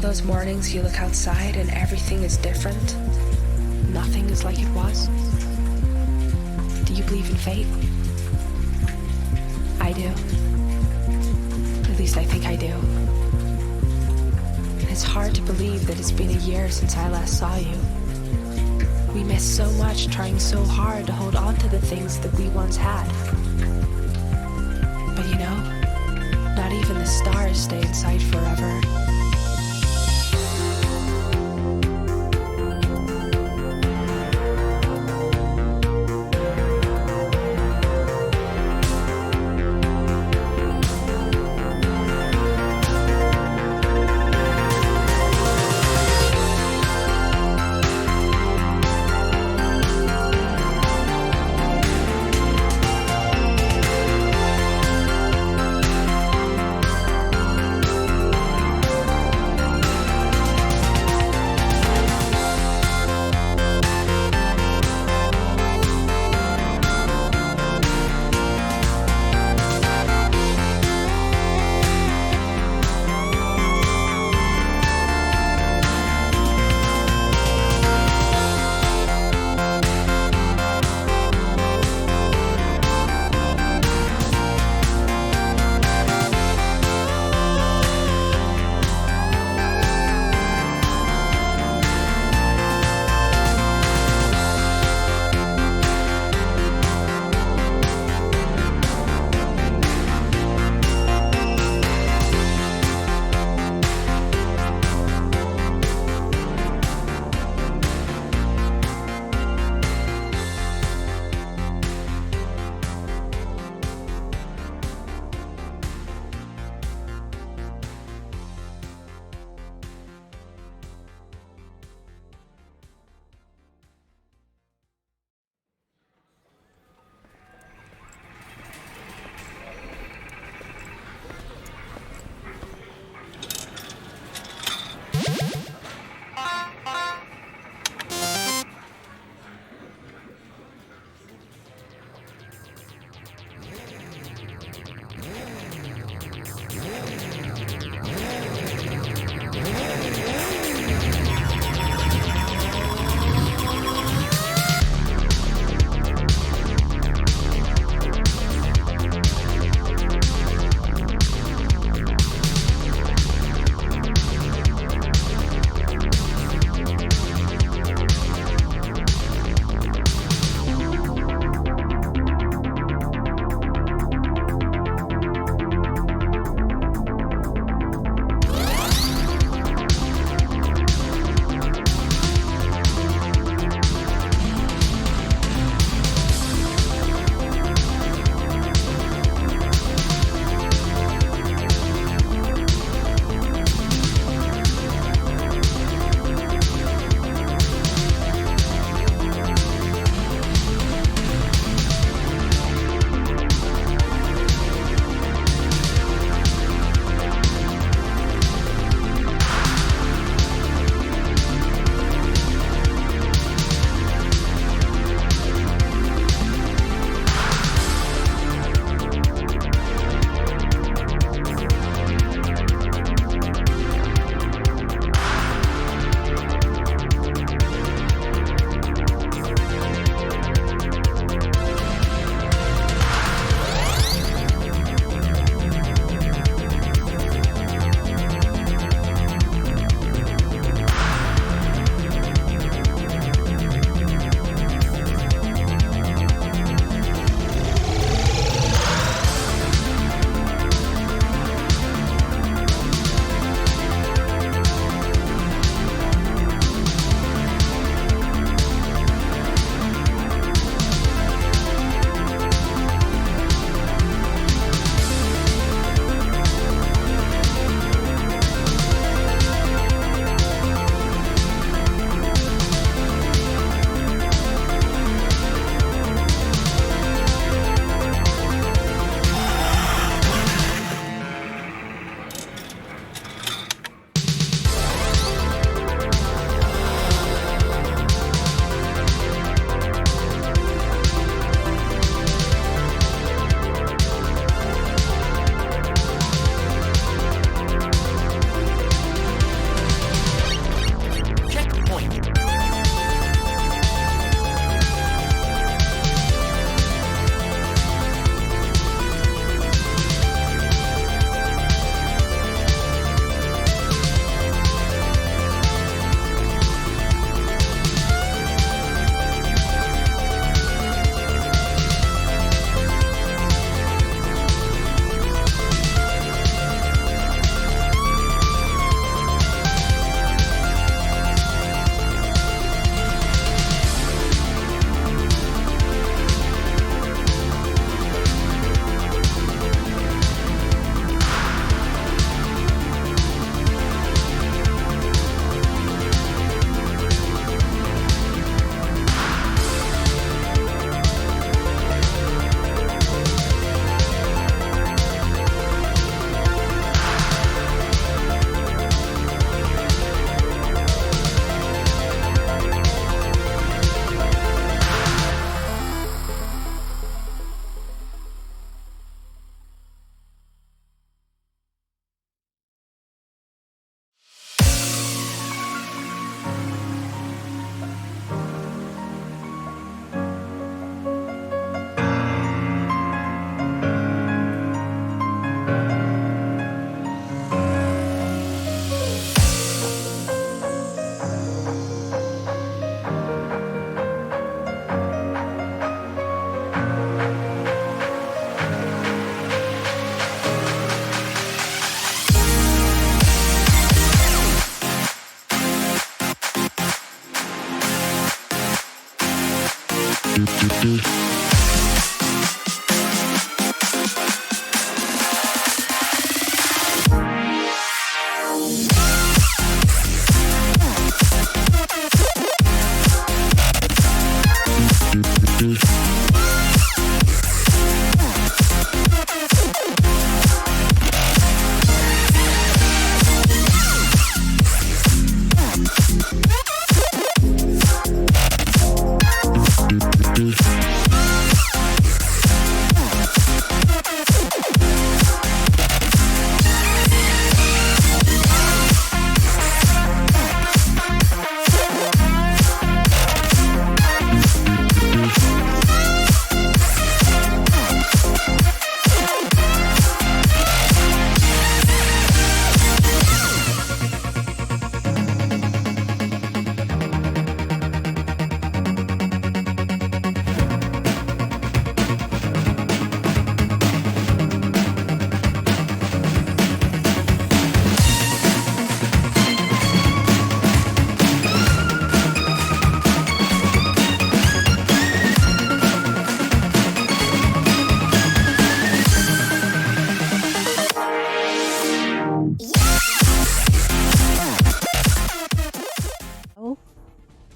those mornings you look outside and everything is different? Nothing is like it was? Do you believe in fate? I do. At least I think I do. It's hard to believe that it's been a year since I last saw you. We miss so much trying so hard to hold on to the things that we once had. But you know, not even the stars stay in sight forever.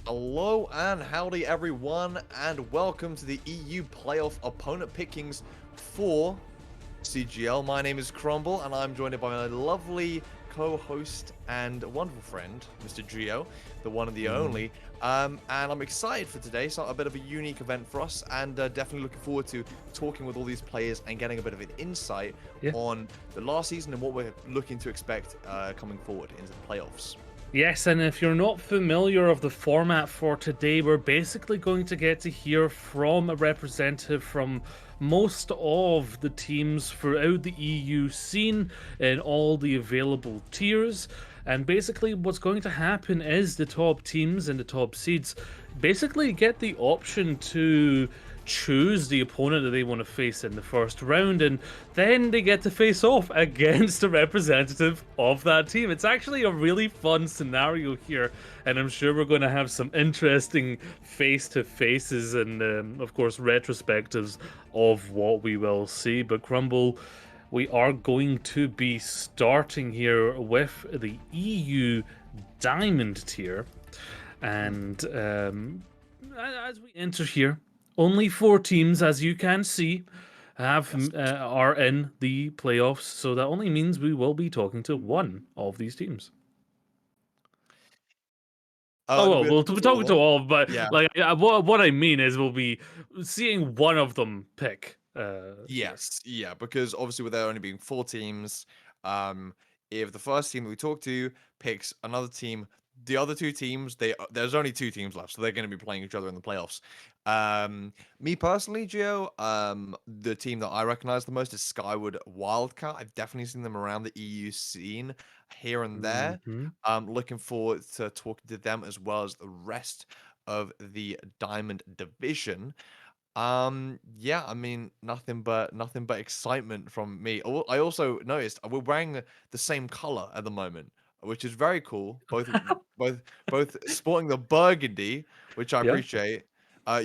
Hello and howdy everyone, and welcome to the EU playoff opponent pickings for CGL. My name is Crumble, and I'm joined by my lovely co-host and wonderful friend, Mr. Gio, the one and the only. And I'm excited for today. So a bit of a unique event for us, and definitely looking forward to talking with all these players and getting a bit of an insight on the last season and what we're looking to expect coming forward into the playoffs. Yes, and if you're not familiar of the format for today, we're basically going to get to hear from a representative from most of the teams throughout the EU scene in all the available tiers. And basically what's going to happen is the top teams and the top seeds basically get the option to choose the opponent that they want to face in the first round, and then they get to face off against a representative of that team. It's actually a really fun scenario here, and I'm sure we're going to have some interesting face-to-faces and of course retrospectives of what we will see. But Crumble, we are going to be starting here with the EU Diamond tier, and as we enter here, only 4 teams, as you can see, are in the playoffs, so that only means we will be talking to one of these teams. Well, we'll be talking to all, but what I mean is we'll be seeing one of them pick. Yes, yeah, because obviously with there only being 4 teams, if the first team that we talk to picks another team, the other 2 teams, there's only 2 teams left, so they're going to be playing each other in the playoffs. Me personally, Gio, the team that I recognize the most is Skyward Wildcat. I've definitely seen them around the EU scene here and there. Looking forward to talking to them as well as the rest of the Diamond division. Yeah, I mean, nothing but excitement from me. I also noticed we're wearing the same color at the moment, which is very cool. Both sporting the burgundy, which I Yeah. appreciate.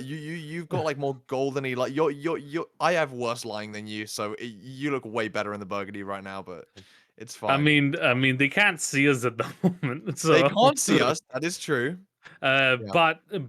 You've got like more goldeny, like you're I have worse lying than you, so you look way better in the burgundy right now, but it's I fine. mean, they can't see us at the moment, They so can't see us. That is true. Yeah.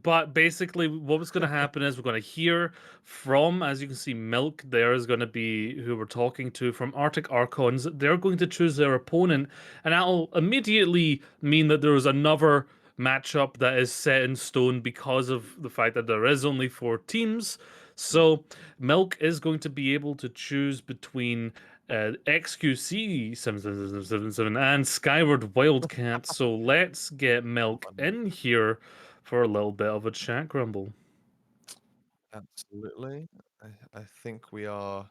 but basically what's going to happen is we're going to hear from, as you can see, Milk there is going to be who we're talking to from Arctic Archons. They're going to choose their opponent, and that'll immediately mean that there is another matchup that is set in stone because of the fact that there is only 4 teams. So Milk is going to be able to choose between XQC 7777 and Skyward Wildcat. So let's get Milk in here for a little bit of a chat, Grumble. Absolutely. I think we are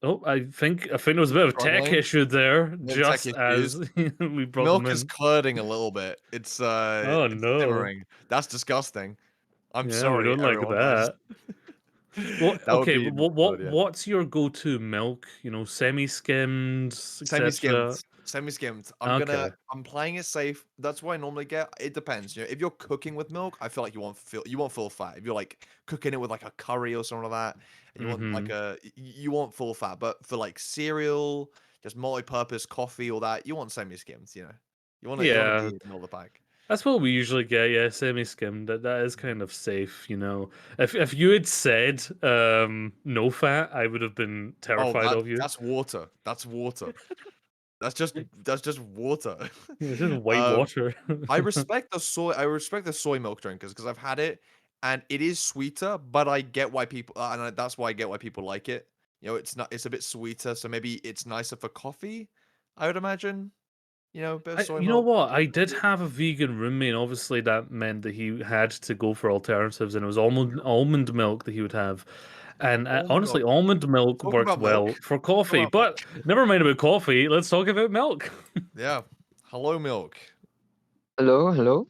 Oh, I think there was a bit of a tech struggling. issue there, Tech just issues. as we brought them Milk is in. curding a little bit. Oh It's no. simmering. That's disgusting. I'm Yeah, we sorry, don't like everyone. that. What? That would Okay, be what good, what yeah. what's your go-to milk? You know, semi-skimmed, Semi-skimmed, etc. semi-skimmed. Okay. I'm playing it safe. That's what I normally get. It depends. You know, if you're cooking with milk, I feel like you want full fat. If you're like cooking it with like a curry or something like that, and you want like Mm-hmm. you want full fat. But for like cereal, just multi-purpose coffee, all that, you want semi-skimmed. You want to Yeah. be middle of the pack. That's what we usually get, yeah, semi-skimmed. That is kind of safe, you know. If you had said no fat, I would have been Oh, terrified of you. that's water. That's water. That's just water. It's just white um, water. I respect the soy milk drinkers because I've had it and it is sweeter, but I get why people that's why I get why people like it. It's a bit sweeter, so maybe it's nicer for coffee, I would imagine. A bit of soy You know milk. what? I did have a vegan roommate. Obviously, that meant that he had to go for alternatives, and it was almond milk that he would have. And Almond honestly, milk. almond milk Talking works about milk. well for Talking coffee. about milk. But never mind about coffee. Let's talk about milk. Yeah. Hello, milk. Hello, hello.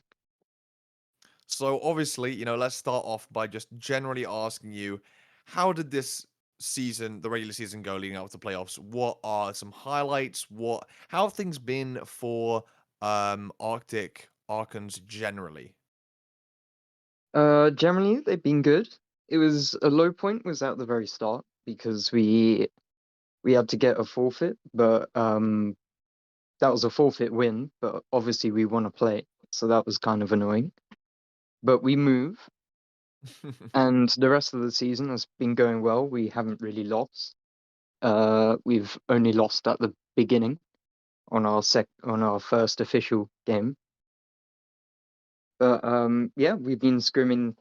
So obviously, let's start off by just generally asking you, how did this season, the regular season, go leading up to playoffs? What are some highlights? How have things been for Arctic Archons generally? Generally they've been good. It was a low point was at the very start because we had to get a forfeit, but that was a forfeit win, but obviously we want to play, so that was kind of annoying. But we move, and the rest of the season has been going well. We haven't really lost. We've only lost at the beginning on our first official game. But yeah, we've been scrimming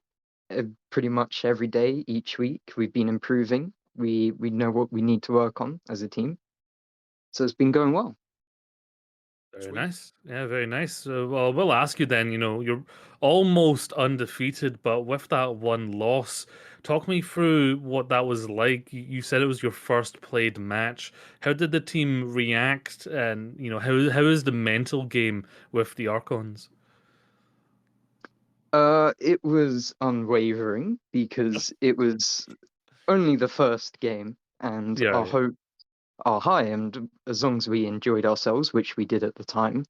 pretty much every day, each week. We've been improving. We know what we need to work on as a team. So it's been going well. Very Sweet. nice. Yeah, very nice. Well, we'll ask you then. You know, you're almost undefeated, but with that one loss, talk me through what that was like. You said it was your first played match. How did the team react? And you know, how is the mental game with the Archons? It was unwavering because it was only the first game, and Yeah, our yeah. hope are high. And as long as we enjoyed ourselves, which we did at the time,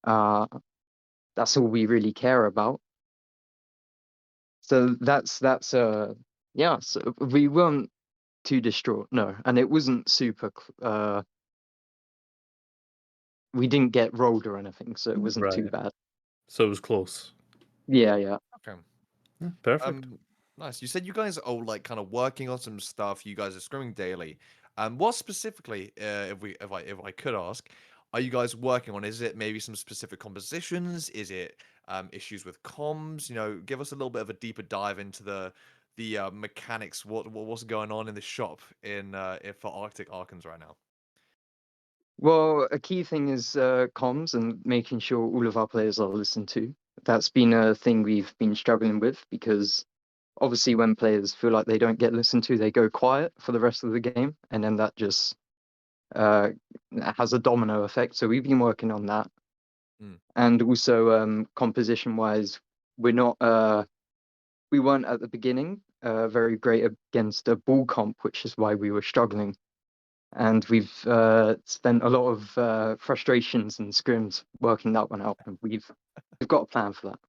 uh, that's all we really care about. So that's yeah. So we weren't too distraught, no, and it wasn't super. We didn't get rolled or anything, so it wasn't too Right. bad. So it was close. Yeah, yeah. Okay. Yeah, perfect. Nice. You said you guys are like kind of working on some stuff. You guys are scrimming daily. What specifically, if I could ask, are you guys working on? Is it maybe some specific compositions? Is it issues with comms? Give us a little bit of a deeper dive into the mechanics. What's going on in the shop for Arctic Archons right now? Well, a key thing is comms and making sure all of our players are listened to. That's been a thing we've been struggling with because obviously when players feel like they don't get listened to, they go quiet for the rest of the game, and then that just uh, has a domino effect. So we've been working on that, Mm. and also composition wise, we're not we weren't at the beginning very great against a ball comp, which is why we were struggling. And we've spent a lot of frustrations and scrims working that one out, and we've got a plan for that.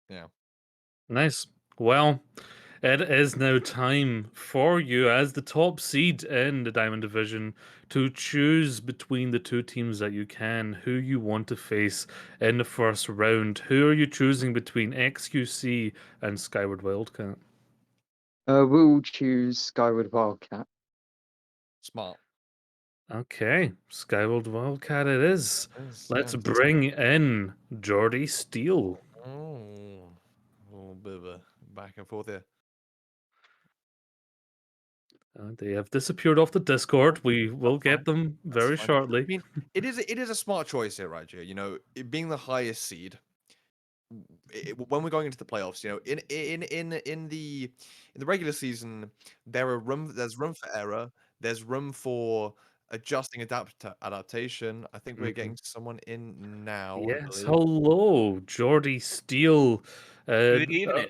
Yeah. Nice. Well, it is now time for you, as the top seed in the Diamond Division, to choose between the two teams that you can, who you want to face in the first round. Who are you choosing between XQC and Skyward Wildcat? We'll choose Skyward Wildcat. Smart. Okay, Skyward Wildcat it is. Yes. Let's Yes. bring in Jordy Steele. Oh, a little bit of a back and forth here. They have disappeared off the Discord. We will That's get fine. them That's very fine. I shortly. mean, it is a smart choice here, right, Jay? It being the highest seed, when we're going into the playoffs, in the regular season, there's room for error. There's room for adjusting, adaptation. I think we're Mhm. getting someone in now, I Yes, believe. hello, Jordy Steele. Uh, Good evening.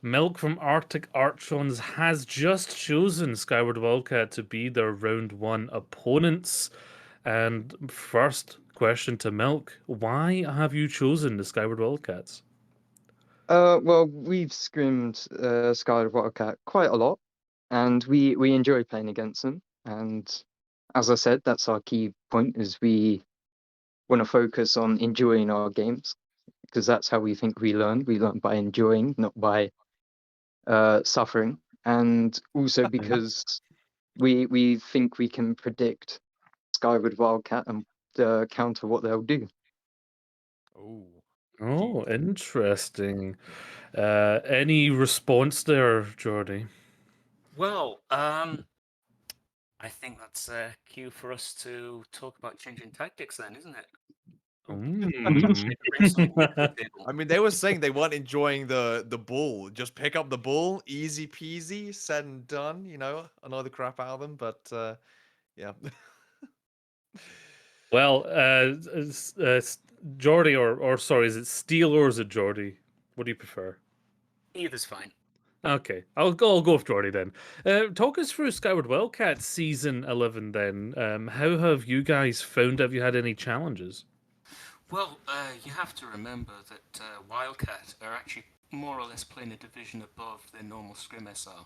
Milk from Arctic Archons has just chosen Skyward Wildcat to be their round 1 opponents. And first question to Milk, why have you chosen the Skyward Wildcats? Well, we've scrimmed Skyward Wildcat quite a lot, and we enjoy playing against them. And as I said, that's our key point: is we want to focus on enjoying our games, because that's how we think we learn. We learn by enjoying, not by suffering. And also because we think we can predict Skyward Wildcat and counter what they'll do. Oh. Oh, interesting. Any response there, Jordy? Well, I think that's a cue for us to talk about changing tactics then, isn't it? Bring something new to the table. I mean, they were saying they weren't enjoying the bull. Just pick up the bull, easy peasy, said and done. You know, annoy the crap out of them, but yeah. Well, Jordy or sorry, is it Steel or is it Jordy? What do you prefer? Either's fine. Okay, I'll go with Jordy then. Talk us through Skyward Wildcat Season 11 then. How have you guys found? Have you had any challenges? Well, you have to remember that Wildcat are actually more or less playing a division above their normal scrim SR.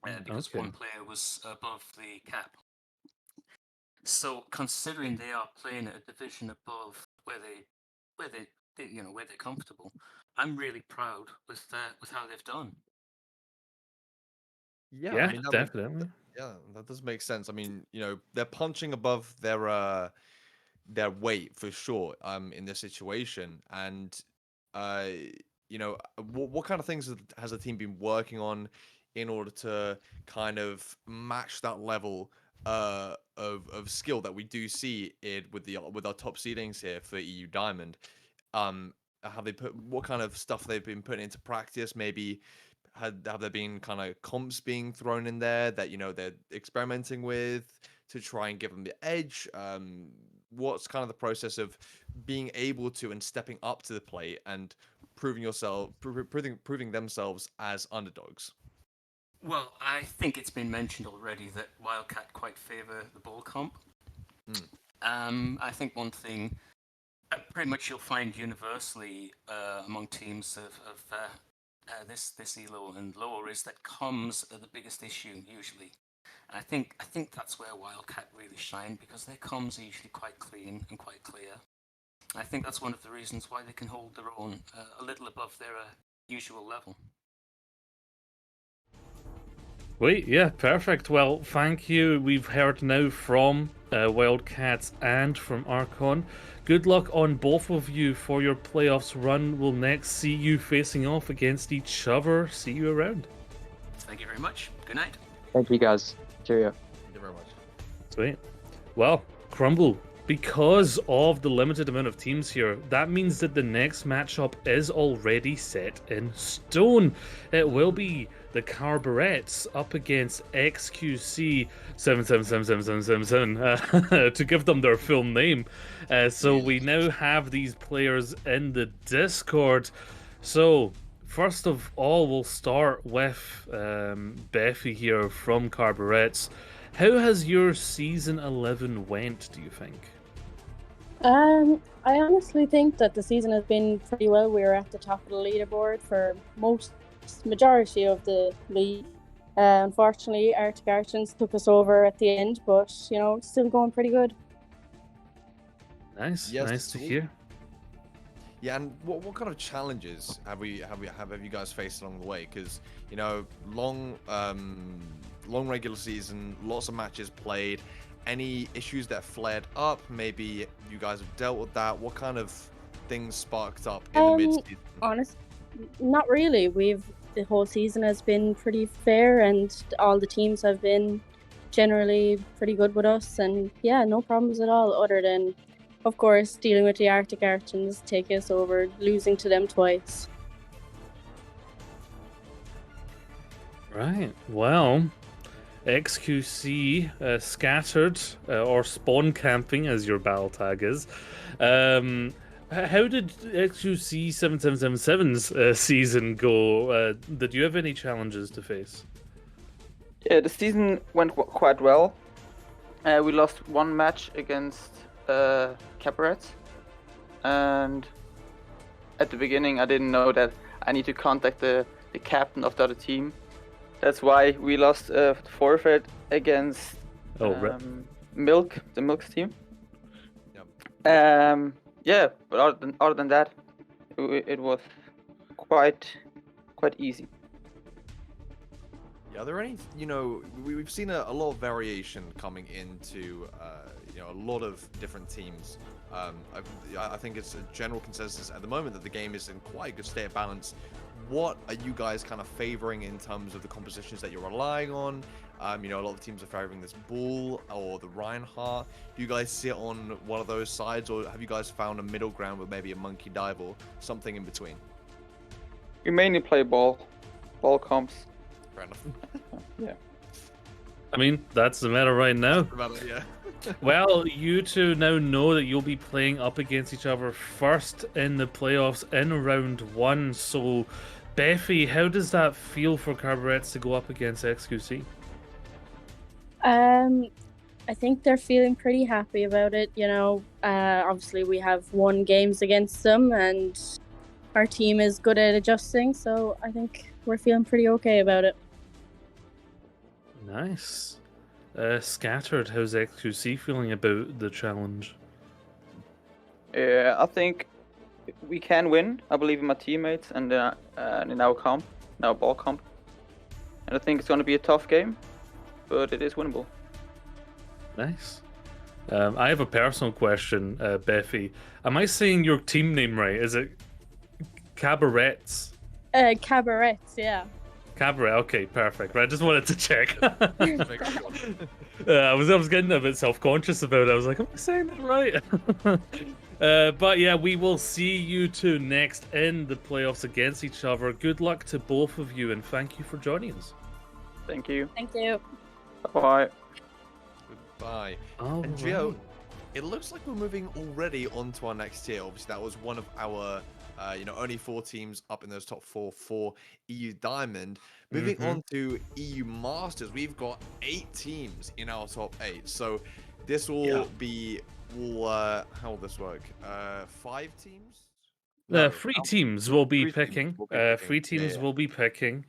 Because Okay. one player was above the cap. So considering they are playing at a division above where they're comfortable, I'm really proud with how they've done. Yeah, Yeah, I mean, definitely. that does make sense. I mean, you know, they're punching above their weight for sure in this situation. And you know, what kind of things has the team been working on in order to kind of match that level of skill that we do see it with our top seedings here for EU Diamond? Have they put what kind of stuff they've been putting into practice? Maybe have there been kind of comps being thrown in there that, you know, they're experimenting with to try and give them the edge? What's kind of the process of being able to and stepping up to the plate and proving themselves as underdogs? Well, I think it's been mentioned already that Wildcat quite favour the ball comp. I think one thing pretty much you'll find universally among teams of this elo and lower is that comms are the biggest issue usually. And I think that's where Wildcat really shine, because their comms are usually quite clean and quite clear. I think that's one of the reasons why they can hold their own a little above their usual level. Wait, yeah, perfect. Well, thank you. We've heard now from Wildcats and from Archon. Good luck on both of you for your playoffs run. We'll next see you facing off against each other. See you around. Thank you very much. Good night. Thank you, guys. Cheerio. Thank you very much. Sweet. Well, Crumble, because of the limited amount of teams here, that means that the next matchup is already set in stone. It will be the Carburettes up against XQC 777777 to give them their full name. So we now have these players in the Discord. So first of all, we'll start with Beffy here from Carburettes. How has your season 11 went, do you think? I honestly think that the season has been pretty well. We were at the top of the leaderboard for majority of the league. Unfortunately, Arctic Archons took us over at the end, but you know, still going pretty good. Nice, Yes, nice to sweet. hear. Yeah, and what kind of challenges have you guys faced along the way? Because, you know, long regular season, lots of matches played. Any issues that flared up? Maybe you guys have dealt with that. What kind of things sparked up in the mid-season? Honest, not really. The whole season has been pretty fair, and all the teams have been generally pretty good with us. And yeah, no problems at all. Other than, of course, dealing with the Arctic Archons take us over, losing to them twice. Right, well, XQC scattered or spawn camping, as your battle tag is. How did XUC 7777's season go? Did you have any challenges to face? Yeah, the season went quite well. We lost one match against Cabaret, and at the beginning I didn't know that I need to contact the captain of the other team. That's why we lost the forfeit against Milk, the Milk's team. Yep. Yeah, but other than that, it was quite easy. Yeah, are there any, we've seen a lot of variation coming into, a lot of different teams. I think it's a general consensus at the moment that the game is in quite a good state of balance. What are you guys kind of favoring in terms of the compositions that you're relying on? A lot of teams are favoring this Bull or the Reinhardt. Do you guys sit on one of those sides, or have you guys found a middle ground with maybe a Monkey Dive or something in between? We mainly play ball comps. Fair enough. Yeah. I mean, that's the matter right now. Yeah. Well, you two now know that you'll be playing up against each other first in the playoffs in round 1. So, Beffy, how does that feel for Carburets to go up against XQC? I think they're feeling pretty happy about it. Obviously we have won games against them, and our team is good at adjusting. So I think we're feeling pretty okay about it. Nice. Scattered, how's XQC feeling about the challenge? Yeah, I think we can win. I believe in my teammates and in our ball comp. And I think it's going to be a tough game, but it is winnable. Nice. I have a personal question, Beffy. Am I saying your team name right? Is it Cabarets? Cabarets, yeah. Cabaret, okay, perfect. Right, I just wanted to check. Make sure. I was getting a bit self-conscious about it. I was like, am I saying that right? But yeah, we will see you two next in the playoffs against each other. Good luck to both of you, and thank you for joining us. Thank you. Thank you. Bye. Goodbye. All And Gio, right. it looks like we're moving already on to our next tier. Obviously, that was one of our, only 4 teams up in those top 4 for EU Diamond. Moving on to EU Masters, we've got 8 teams in our top 8. So this will be, how will this work? 5 teams? No, 3 teams will be three teams picking. will be picking. 3 teams Yeah. will be picking.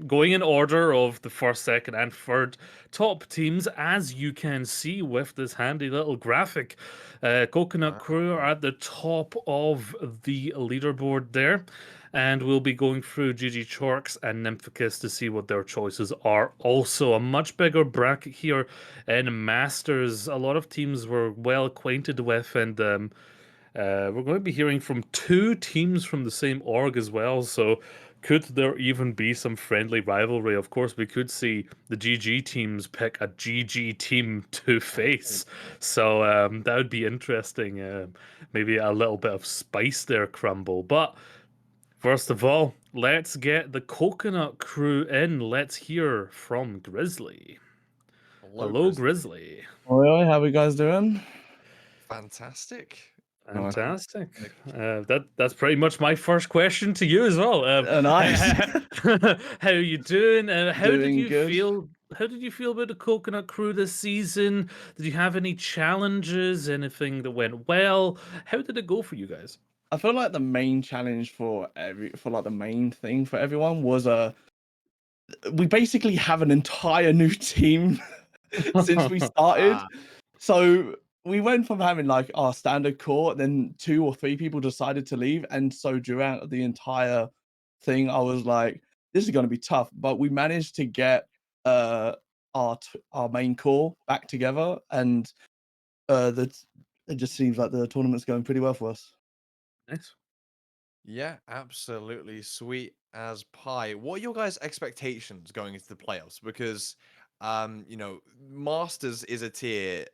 Going in order of the first, second, and third top teams, as you can see with this handy little graphic. Coconut Crew are at the top of the leaderboard there. And we'll be going through GG Chorks and Nymphicus to see what their choices are. Also, a much bigger bracket here in Masters. A lot of teams we're well acquainted with, and we're going to be hearing from 2 teams from the same org as well, so could there even be some friendly rivalry? Of course, we could see the GG teams pick a GG team to face, so that would be interesting. Maybe a little bit of spice there, Crumble. But first of all, let's get the Coconut Crew in. Let's hear from Grizzly. Hello, Grizzly. Oi, how are you guys doing? Fantastic. Fantastic. That's pretty much my first question to you as well. Nice. How are you doing? How did Doing you good. feel? How did you feel about the Coconut Crew this season? Did you have any challenges? Anything that went well? How did it go for you guys? I feel like the main challenge for the main thing for everyone was we basically have an entire new team since we started. So we went from having like our standard core, then 2 or 3 people decided to leave, and so throughout the entire thing, I was like, "This is going to be tough." But we managed to get our main core back together, and it just seems like the tournament's going pretty well for us. Nice. Yeah, absolutely. Sweet as pie. What are your guys' expectations going into the playoffs? Because, Masters is a tier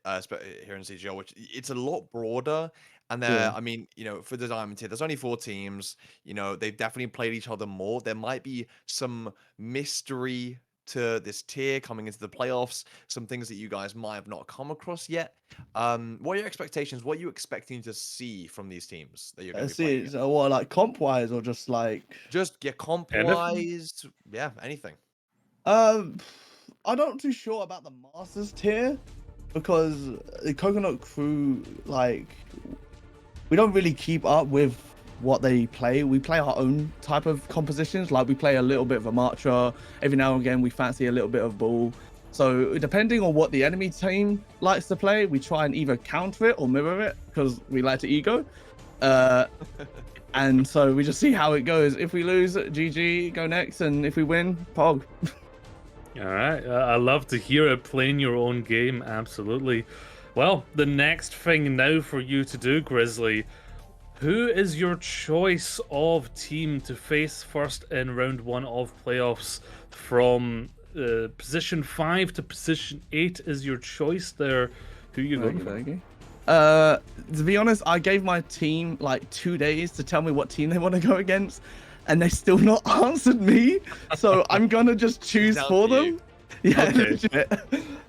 here in CGL, which it's a lot broader. And Yeah. for the Diamond tier, there's only 4 teams. They've definitely played each other more. There might be some mystery to this tier coming into the playoffs, some things that you guys might have not come across yet. What are your expectations? What are you expecting to see from these teams that you're going to be See, playing it's, against? what, like comp wise or just like? Just comp wise, yeah, anything. I'm not too sure about the Masters tier because the Coconut Crew, like, we don't really keep up with what they play. We play our own type of compositions. Like, we play a little bit of a Marcher. Every now and again, we fancy a little bit of Bull. So depending on what the enemy team likes to play, we try and either counter it or mirror it because we like to ego. And so we just see how it goes. If we lose, GG, go next. And if we win, Pog. All right, I love to hear it, playing your own game, absolutely. Well, the next thing now for you to do, Grizzly, who is your choice of team to face first in round 1 of playoffs? From position 5 to position 8 is your choice there. Who you going for? To be honest, I gave my team like 2 days to tell me what team they want to go against, and they still not answered me. So I'm gonna just choose for them. Yeah, Okay. legit.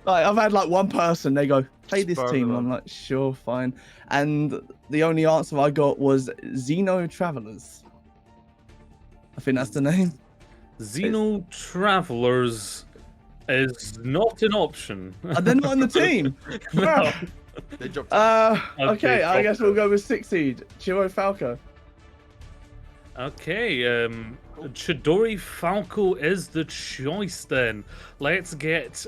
Like, I've had like one person, they go, play this Spur team. them I'm like, sure, fine. And the only answer I got was Xeno Travelers. I think that's the name. Xeno Travelers is not an option. They're not on the team. No. They dropped. Okay, I guess we'll go with 6 seed, Chiro Falco. Okay, Chidori Falco is the choice then. Let's get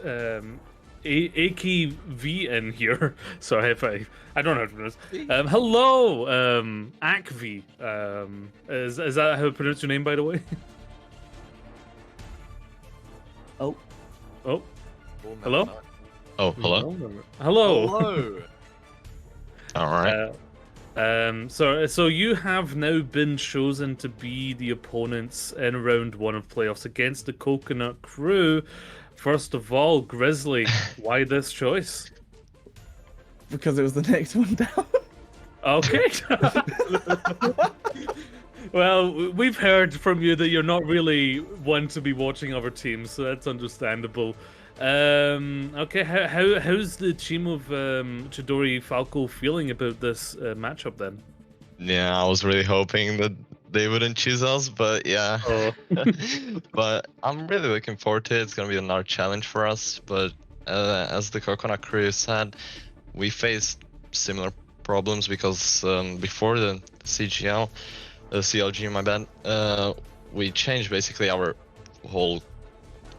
AKV in here. Sorry if I don't know how to pronounce. Hello, Akv. Is that how to pronounce your name, by the way? Oh. Oh. We'll never Hello? know. Oh, hello. Hello. Hello. All right. So you have now been chosen to be the opponents in round 1 of playoffs against the Coconut Crew. First of all, Grizzly, why this choice? Because it was the next one down. Okay. Well, we've heard from you that you're not really one to be watching other teams, so that's understandable. Okay, how's the team of Chidori Falco feeling about this matchup then? Yeah, I was really hoping that they wouldn't choose us, but yeah. Oh. But I'm really looking forward to it. It's gonna be another challenge for us. But as the Coconut Crew said, we faced similar problems because before the CGL, CLG, my bad, we changed basically our whole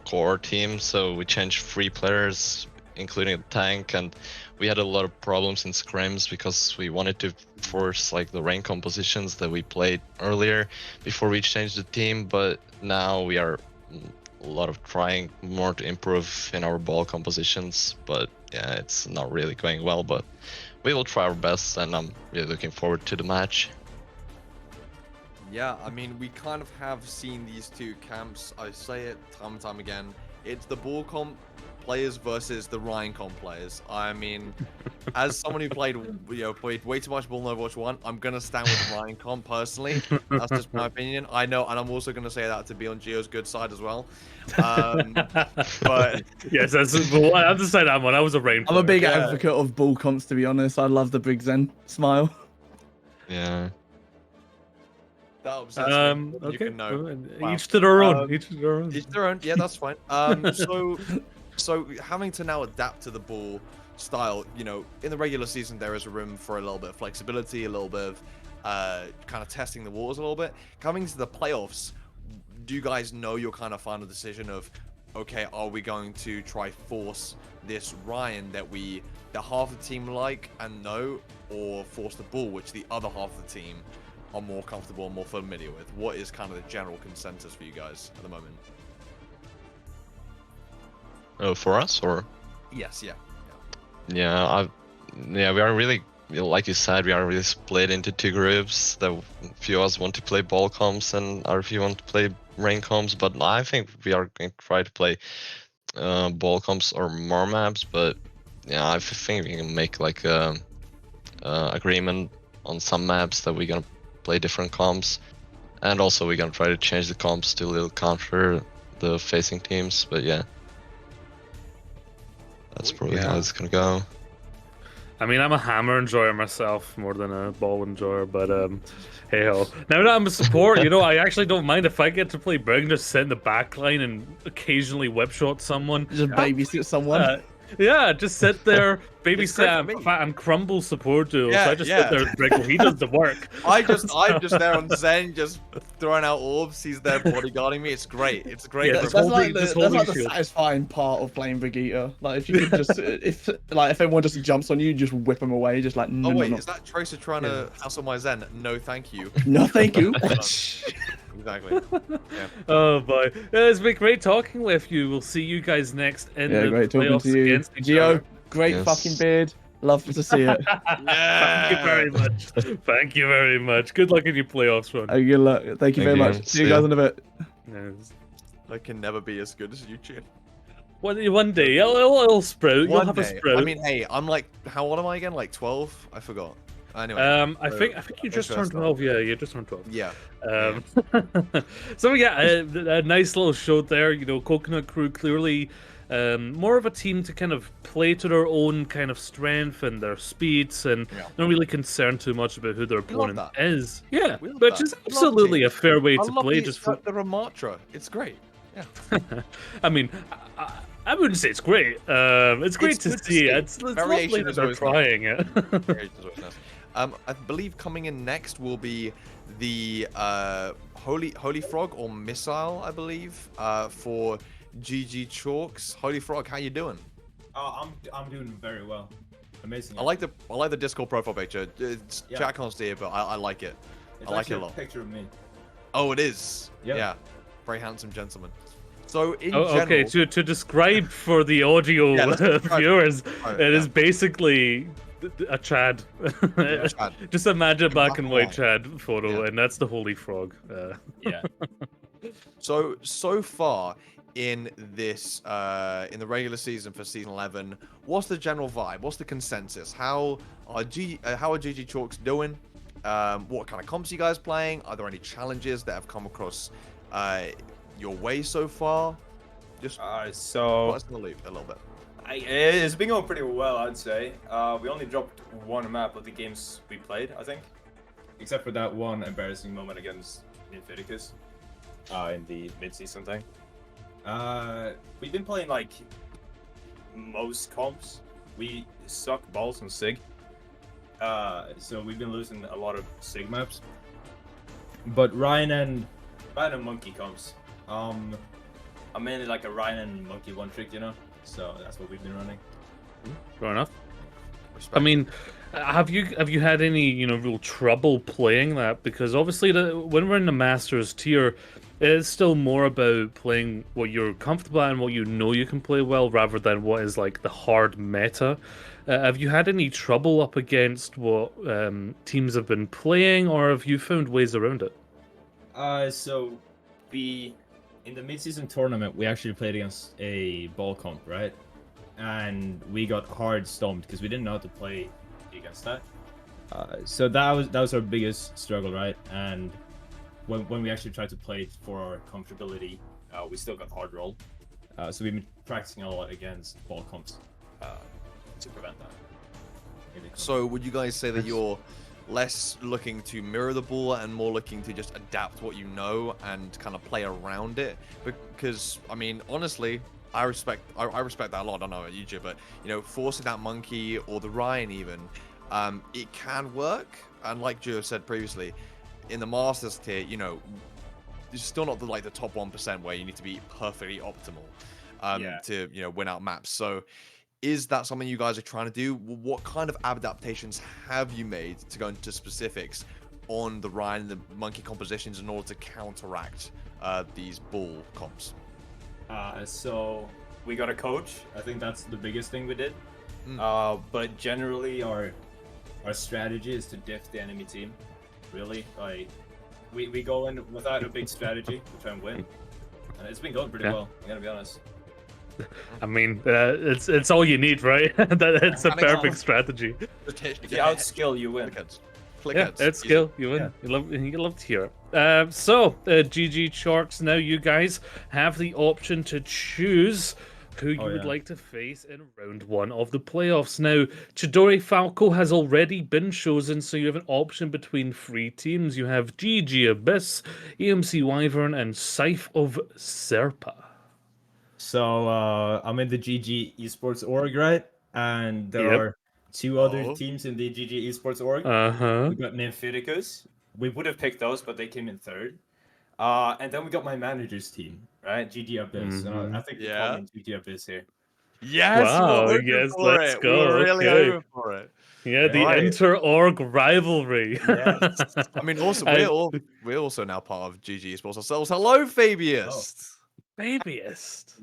core team. So we changed 3 players, including a tank, and we had a lot of problems in scrims because we wanted to force like the rank compositions that we played earlier before we changed the team. But now we are a lot of trying more to improve in our ball compositions. But yeah, it's not really going well, but we will try our best, and I'm really looking forward to the match. Yeah, I mean, we kind of have seen these two camps. I say it time and time again. It's the ball comp players versus the Ryan comp players. I mean, as someone who played way too much ball in Overwatch 1, I'm gonna stand with Ryan comp personally. That's just my opinion. I know, and I'm also gonna say that to be on Gio's good side as well. But yes, well, I have to say that one. I was a rain. I'm a big advocate of ball comps, to be honest. I love the Big Zen smile. Yeah. that upsets me. You Okay. can know. Wow. Each to their own. Each to their own. Each their own. Yeah, that's fine. So having to now adapt to the ball style, in the regular season there is a room for a little bit of flexibility, a little bit of kind of testing the waters a little bit. Coming to the playoffs, do you guys know your kind of final decision of, okay, are we going to try force this Ryan that half the team like and know, or force the ball which the other half of the team are more comfortable and more familiar with? What is kind of the general consensus for you guys at the moment? For us, or? Yes, yeah. Yeah, we are really, like you said, we are really split into 2 groups. That a few of us want to play ball comps and a few want to play rain comps, but I think we are going to try to play ball comps or more maps. But yeah, I think we can make like a agreement on some maps that we're gonna play different comps, and also we're gonna try to change the comps to a little counter the facing teams. But yeah, that's probably how Yeah. it's gonna go. I mean, I'm a hammer enjoyer myself more than a ball enjoyer, but hey ho. Now that I'm a support, I actually don't mind if I get to play Brig, just sit in the back line and occasionally whip shot someone. Just babysit someone. Yeah, just sit there, great babysit for me. and crumble support duels. Yeah, I just yeah. sit there and Brig, well, he does the work. I'm just there on Zen, just throwing out orbs. He's there bodyguarding me. It's great. It's great. Yeah, for just a That's holding- like the, just that's holding like the shield. satisfying part of playing Brigitte. Like if you could just if everyone just jumps on you, just whip them away. Just like no, Oh wait, no, is that Tracer trying to hassle my Zen? No, thank you. no, thank you. Exactly. Oh boy, it's been great talking with you. We'll see you guys next in Yeah, the great talking playoffs to you, against each Gio. other. Great Yes. fucking beard. Love to see it. Thank you very much. Thank you very much. Good luck in your playoffs run. Good luck. Thank you very Thank you. much. See you See guys ya. in a bit. Yes. I can never be as good as you, Chin. One day, it'll sprout. You'll One have a day. sprout. I mean, hey, I'm like, how old am I again? Like 12? I forgot. Anyway. I think you just turned 12. Yeah, you just turned 12. Yeah. So yeah, a nice little show there. Coconut Crew clearly more of a team to kind of play to their own kind of strength and their speeds, and not really concerned too much about who their love opponent that. is. Yeah, We love which that. is We love absolutely a teams. fair way I to love play. the, Just for, the Ramatra. It's great. Yeah. I mean, I wouldn't say it's great. It's great to good to see. see. It's Variation lovely that is they're always nice. trying it. Variation's always nice. I believe coming in next will be the Holy Frog or Missile, I believe, for GG Chalks. Holy Frog, how you doing? I'm doing very well. Amazing. I like the Discord profile picture. It's Yeah. chat can't see it, but I like it. It's I like it a actually lot. picture of me. Oh, it is. Yeah. Yeah. Very handsome gentleman. So in Okay, general, to describe for the audio Yeah, let's describe. viewers, Right, it is yeah. basically a Chad. Chad. Just imagine black and white white. Chad photo, Yeah. and that's the Holy Frog. Yeah. So far in this in the regular season for season 11, what's the general vibe? What's the consensus? How are GG Chalks doing? What kind of comps are you guys playing? Are there any challenges that have come across your way so far? Just put So us in the loop a little bit. it's been going pretty well, I'd say. We only dropped one map of the games we played, I think, except for that one embarrassing moment against Infiticus in the mid-season thing. We've been playing like most comps. We suck balls on Sig, so we've been losing a lot of Sig maps. But Ryan and Monkey comps. I'm mainly like a Ryan and Monkey one trick, so that's what we've been running. Fair enough. Respect. I mean, have you had any real trouble playing that? Because obviously, when we're in the Masters tier, it's still more about playing what you're comfortable at and what you know you can play well, rather than what is like the hard meta. Have you had any trouble up against what teams have been playing, or have you found ways around it? So in the mid-season tournament, we actually played against a ball comp, right? And we got hard stomped because we didn't know how to play against that. So that was our biggest struggle, right? And when we actually tried to play it for our comfortability, we still got hard rolled. So we've been practicing a lot against ball comps to prevent that. So would you guys say that you're less looking to mirror the ball and more looking to just adapt what you know and kind of play around it? Because I mean, honestly, I respect that a lot. I don't know about YouTube, but forcing that Monkey or the Ryan even, it can work. And like Gio said previously, in the Masters tier, it's still not the top 1% where you need to be perfectly optimal to win out maps. So is that something you guys are trying to do? What kind of adaptations have you made to go into specifics on the Ryan and the Monkey compositions in order to counteract these ball comps? So we got a coach. I think that's the biggest thing we did. But generally, our strategy is to diff the enemy team. Really, like we go in without a big strategy to try and win, and it's been going pretty well. I gotta be honest. I mean, it's all you need, right? It's a perfect strategy. If you outskill, you win. Clickheads. it's Easy. skill. You win. You love to hear it. GG Sharks. Now you guys have the option to choose who you would like to face in round 1 of the playoffs. Now, Chidori Falco has already been chosen, so you have an option between 3 teams. You have GG Abyss, EMC Wyvern, and Scythe of Serpa. So I'm in the GG Esports org, right? And there are 2 other teams in the GG Esports org. We got Nymphiticus. We would have picked those, but they came in 3rd. And then we got my manager's team, right? GG Abyss. I think we call me GG Abyss here. Yes, Wow, we were hoping yes, for let's it. go. We were really Okay. hoping for it. Yeah, the Right. inter-org rivalry. Yes. I mean, also we're also now part of GG Esports ourselves. Hello, Fabiest. Fabiest.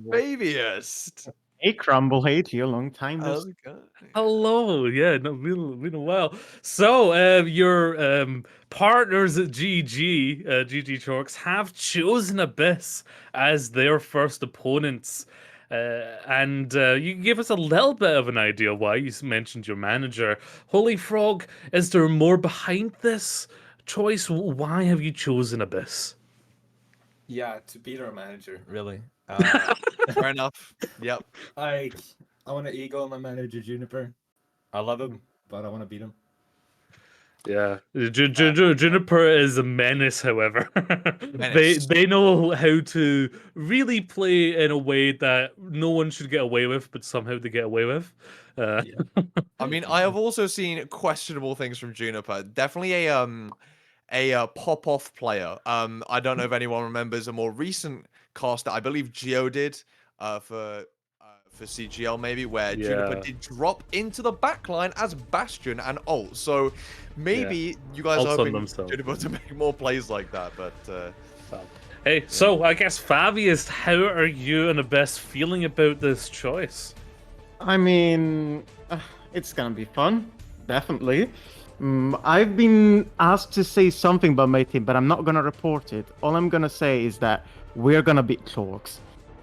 Hey, Crumble. Hey, to you. Long time no How's it going? Hello, yeah, no, been a while. So, your partners at GG Sharks have chosen Abyss as their first opponents. And you can give us a little bit of an idea why you mentioned your manager. Holy Frog, is there more behind this choice? Why have you chosen Abyss? Yeah, to beat our manager, really. Fair enough. Yep. I want to eagle my manager Juniper. I love him, but I want to beat him. Yeah, Juniper is a menace. However, they know how to really play in a way that no one should get away with, but somehow they get away with. I mean, I have also seen questionable things from Juniper. Definitely a pop-off player. I don't know if anyone remembers a more recent cast that I believe Geo did for CGL maybe, where Juniper did drop into the backline as Bastion and ult. So maybe you guys are hoping Juniper to make more plays like that, but hey, so I guess Fabiest, how are you and Abyss feeling about this choice? I mean, it's gonna be fun, definitely. I've been asked to say something about my team, but I'm not gonna report it. All I'm gonna say is that we're gonna beat Chalks.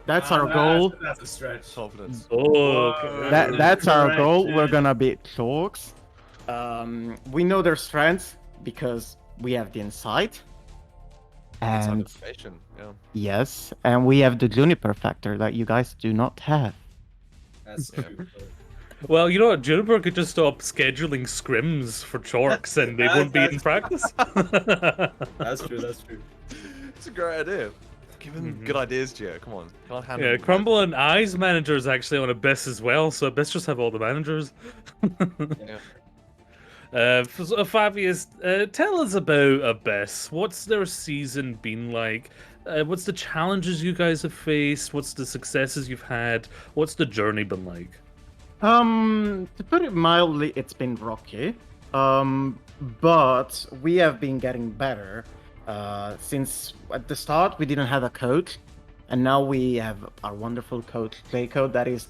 That's our goal. That's a stretch. Confidence. That's our goal. We're gonna beat Chalks. We know their strengths because we have the insight. And yes, and we have the Juniper factor that you guys do not have. That's true. Well, you know what? Juniper could just stop scheduling scrims for Chalks and they won't be in practice. That's true. That's true. It's a great idea. Give him good ideas, Gio. Come on. Can't handle Yeah, Crumble and I's manager is actually on Abyss as well, so Abyss just have all the managers. Fabius, tell us about Abyss. What's their season been like? What's the challenges you guys have faced? What's the successes you've had? What's the journey been like? To put it mildly, it's been rocky. But we have been getting better. Since at the start we didn't have a coach, and now we have our wonderful coach Jayco that is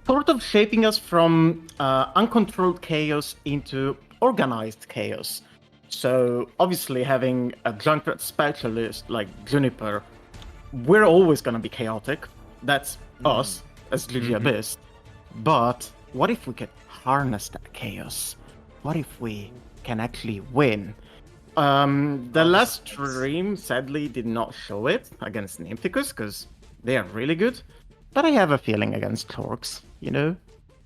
sort of shaping us from uncontrolled chaos into organized chaos. So obviously having a Junkrat specialist like Juniper, we're always gonna be chaotic. That's us as GG Abyss. But what if we could harness that chaos? What if we can actually win? The last stream sadly did not show it against Nymphiticus because they are really good. But I have a feeling against Torx, you know?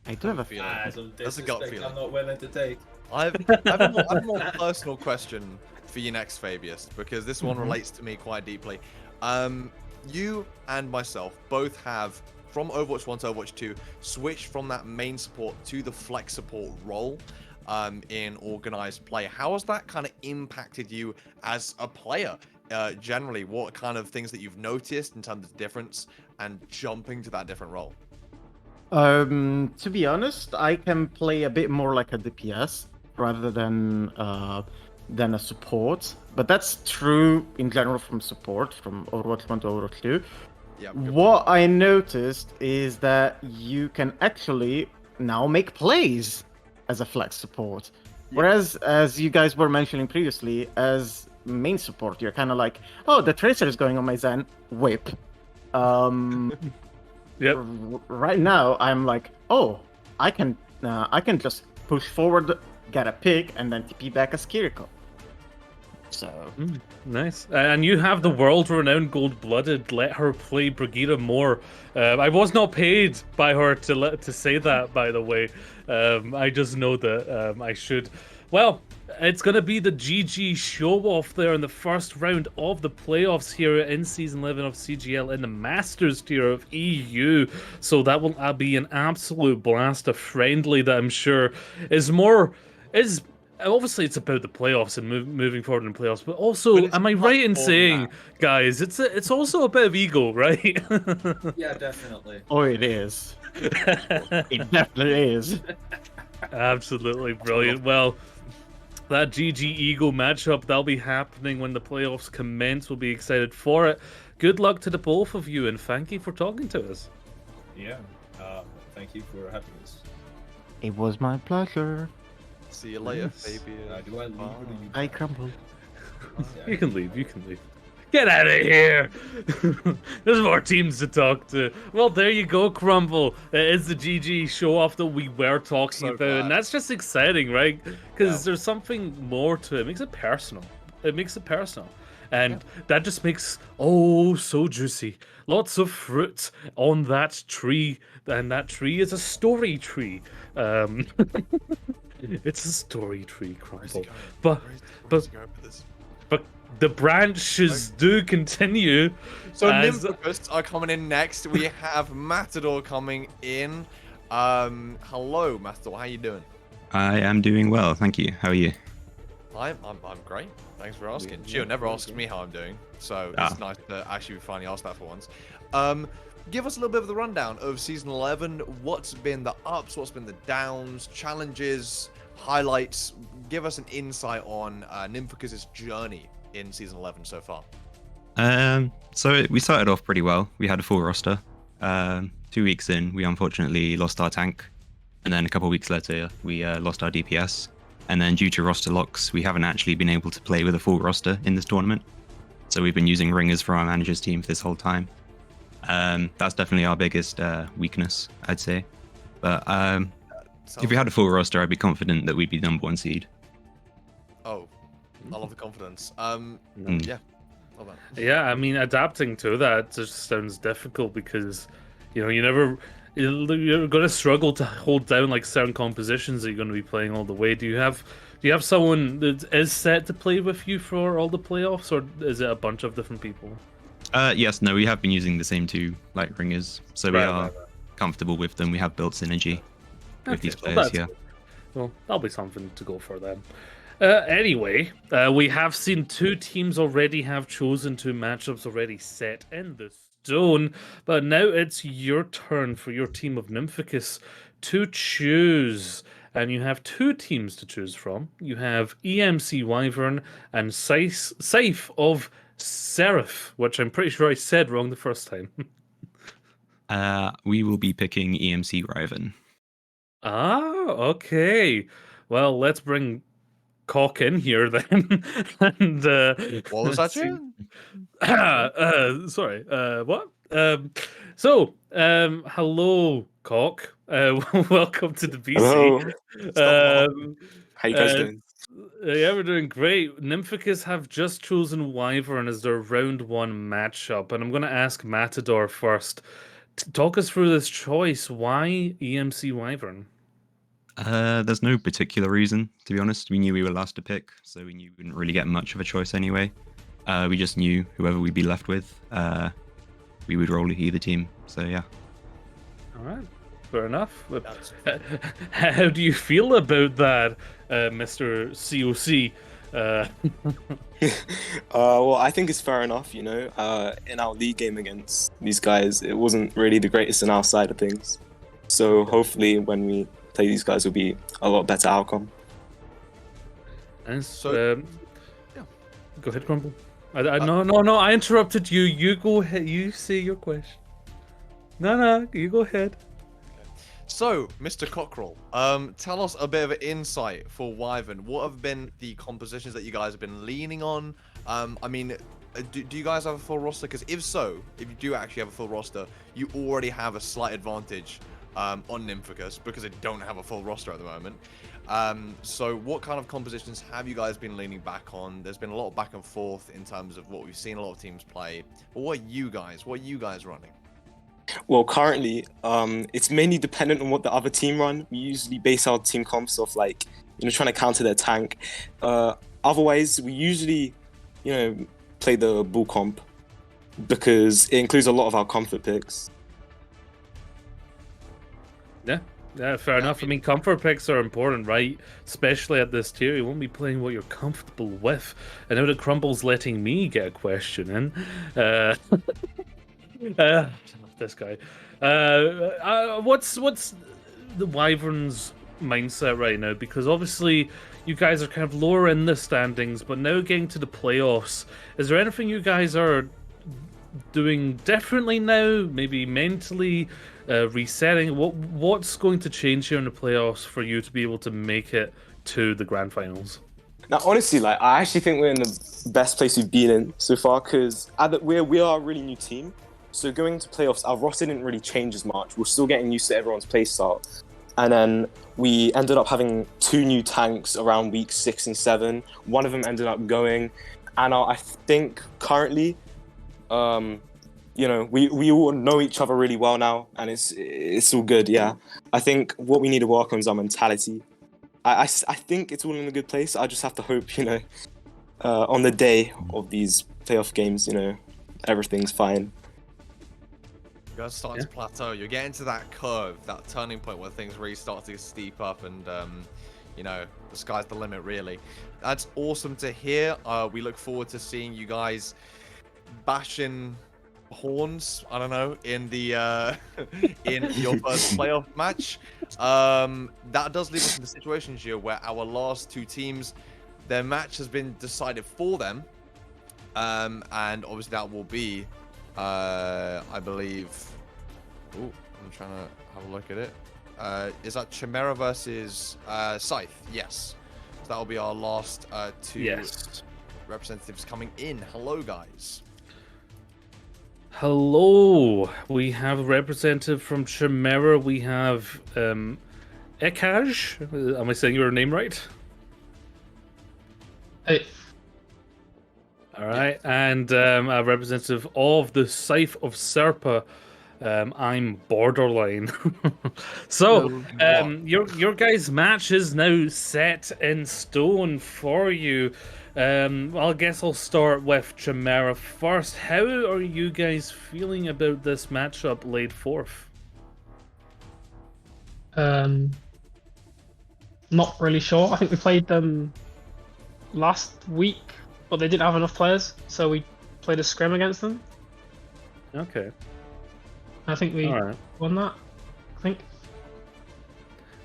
I do have a feeling. That's a gut feeling. I'm not willing to take. I have a more personal question for you next, Fabius, because this one relates to me quite deeply. You and myself both have, from Overwatch 1 to Overwatch 2, switched from that main support to the flex support role in organized play. How has that kind of impacted you as a player generally? What kind of things that you've noticed in terms of difference and jumping to that different role? To be honest, I can play a bit more like a DPS rather than a support. But that's true in general from support, from Overwatch 1 to Overwatch 2. What I noticed is that you can actually now make plays as a flex support. Whereas, as you guys were mentioning previously, as main support, you're kind of like, oh, the Tracer is going on my Zen, whip. Right now, I'm like, oh, I can just push forward get a pick, and then TP back as Kiriko. So Nice. And you have the world-renowned gold-blooded. Let her play Brigitte more. I was not paid by her to say that, by the way. I just know that I should. Well, it's going to be the GG show-off there in the first round of the playoffs here in Season 11 of CGL in the Masters tier of EU. So that will be an absolute blast, a friendly that I'm sure is obviously it's about the playoffs and moving forward in the playoffs, but also, am I right in saying, guys, it's also a bit of ego, right? Yeah, definitely. oh, it is. It definitely is. Absolutely brilliant. Well, that GG Ego matchup, that'll be happening when the playoffs commence. We'll be excited for it. Good luck to the both of you, and thank you for talking to us. Yeah, thank you for having us. It was my pleasure. See you later, Yes. baby. Do I leave or do you? I crumble. You can leave. Get out of here! There's more teams to talk to. Well, there you go, Crumble. It's the GG show-off that we were talking about, and that's just exciting, right? Because there's something more to it. It makes it personal. And that just makes so juicy. Lots of fruit on that tree, and that tree is a story tree. It's a story tree, Crumble. But the branches do continue. So Nimbus are coming in next. We have Matador coming in. Hello, Matador. How you doing? I am doing well, thank you. How are you? I'm great. Thanks for asking. Gio never asks me how I'm doing, so it's nice to actually finally ask that for once. Give us a little bit of the rundown of Season 11. What's been the ups? What's been the downs? Challenges? Highlights? Give us an insight on Nymphicus' journey in Season 11 so far. So we started off pretty well. We had a full roster. 2 weeks in, we unfortunately lost our tank. And then a couple of weeks later, we lost our DPS. And then due to roster locks, we haven't actually been able to play with a full roster in this tournament. So we've been using ringers for our manager's team for this whole time. That's definitely our biggest weakness, I'd say. But if we had a full roster, I'd be confident that we'd be #1 seed. Oh, I love the confidence. Yeah. Love that. Yeah, I mean, adapting to that just sounds difficult because, you're going to struggle to hold down like certain compositions that you're going to be playing all the way. Do you have someone that is set to play with you for all the playoffs, or is it a bunch of different people? Yes, no, we have been using the same two ringers, so we are comfortable with them. We have built synergy with these players. Well, that'll be something to go for then. Anyway, we have seen 2 teams already have chosen 2 matchups already set in the stone, but now it's your turn for your team of Nymphicus to choose. And you have 2 teams to choose from. You have EMC Wyvern and Saif of Seraph, which I'm pretty sure I said wrong the first time. We will be picking EMC Wyvern. Okay. Well, let's bring Cock in here then. And what was that? Sorry. What? Hello, Cock. Welcome to the BC. Hello. How you guys doing? Yeah, we're doing great. Nymphicus have just chosen Wyvern as their round 1 matchup, and I'm going to ask Matador first. Talk us through this choice. Why EMC Wyvern? There's no particular reason, to be honest. We knew we were last to pick, so we knew we wouldn't really get much of a choice anyway. We just knew whoever we'd be left with, we would roll either team. So yeah. All right, fair enough. How do you feel about that, Mr. COC? Well, I think it's fair enough. In our league game against these guys, it wasn't really the greatest in our side of things. So hopefully, when we play these guys, will be a lot better outcome. And so, go ahead, Crumble. No, I interrupted you. You go ahead. You say your question. No, you go ahead. So, Mr. Cockrell, tell us a bit of an insight for Wyvern. What have been the compositions that you guys have been leaning on? I mean, do you guys have a full roster? Because if so, if you do actually have a full roster, you already have a slight advantage on Nymphicus because they don't have a full roster at the moment. So what kind of compositions have you guys been leaning back on? There's been a lot of back and forth in terms of what we've seen a lot of teams play. But what are you guys running? Well, currently, it's mainly dependent on what the other team run. We usually base our team comps off like, trying to counter their tank. Otherwise, we usually, play the bull comp because it includes a lot of our comfort picks. Yeah, fair enough. I mean, comfort picks are important, right? Especially at this tier. You won't be playing what you're comfortable with. And now that Crumble's letting me get a question in. This guy. What's the Wyverns' mindset right now? Because obviously you guys are kind of lower in the standings, but now getting to the playoffs, is there anything you guys are doing differently now? Maybe mentally resetting? What's going to change here in the playoffs for you to be able to make it to the grand finals? Now, honestly, I actually think we're in the best place we've been in so far because we are a really new team. So going to playoffs, our roster didn't really change as much. We're still getting used to everyone's playstyle. And then we ended up having 2 new tanks around week 6 and 7. One of them ended up going. And I think currently, we all know each other really well now. And it's all good, yeah. I think what we need to work on is our mentality. I think it's all in a good place. I just have to hope, on the day of these playoff games, everything's fine. You guys start to plateau. You're getting to that curve, that turning point where things really start to steep up, and the sky's the limit, really. That's awesome to hear. We look forward to seeing you guys bashing horns. I don't know, in the in your first playoff match. That does leave us in the situation here where our last 2 teams, their match has been decided for them, and obviously that will be. I believe. Oh, I'm trying to have a look at it. Is that Chimera versus Scythe? Yes. So that will be our last 2 representatives coming in. Hello, guys. Hello. We have a representative from Chimera. We have Ekaj. Am I saying your name right? Hey. All right, and a representative of the Scythe of Serpa. I'm Borderline. So, your guys' match is now set in stone for you. Well, I guess I'll start with Chimera first. How are you guys feeling about this matchup laid forth? Not really sure. I think we played them last week, but they didn't have enough players, so we played a scrim against them. Okay. I think we won that. I think.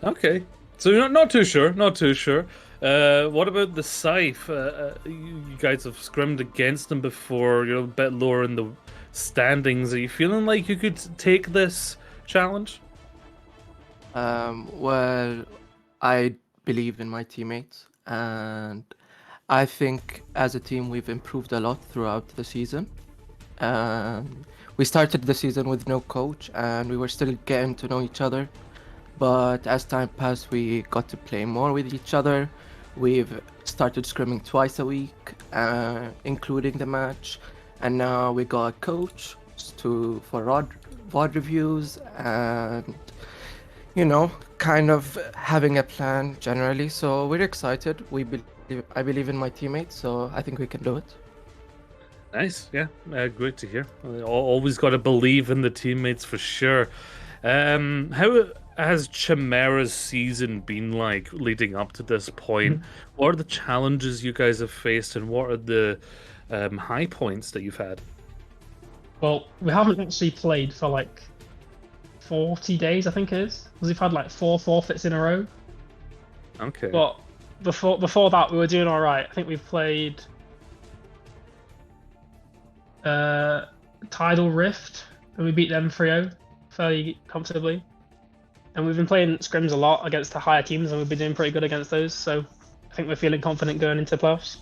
Okay. So you're not too sure. Not too sure. What about the Scythe? You guys have scrimmed against them before. You're a bit lower in the standings. Are you feeling like you could take this challenge? Well, I believe in my teammates, and I think as a team we've improved a lot throughout the season. We started the season with no coach, and we were still getting to know each other. But as time passed, we got to play more with each other. We've started scrimming twice a week, including the match. And now we got a coach for VOD reviews and, kind of having a plan generally. So we're excited. I believe in my teammates, so I think we can do it. Nice, yeah, great to hear. Always got to believe in the teammates for sure. How has Chimera's season been like leading up to this point? What are the challenges you guys have faced, and what are the high points that you've had? Well, we haven't actually played for like 40 days, I think it is, because we've had like 4 forfeits in a row. Okay. But before that, we were doing all right. I think we've played Tidal Rift, and we beat them 3-0 fairly comfortably. And we've been playing scrims a lot against the higher teams, and we've been doing pretty good against those. So I think we're feeling confident going into playoffs.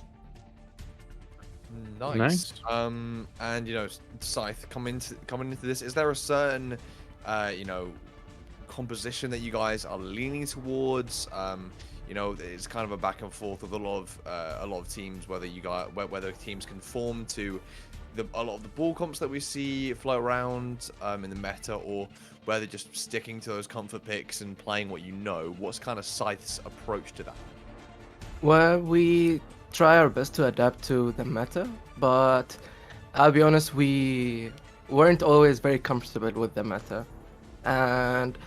Nice. And Scythe, coming into this, is there a certain composition that you guys are leaning towards? You know, it's kind of a back and forth with a lot of teams, whether teams conform to a lot of the ball comps that we see float around in the meta, or whether just sticking to those comfort picks and playing what you know. What's kind of Scythe's approach to that? Well, we try our best to adapt to the meta, but I'll be honest, we weren't always very comfortable with the meta. And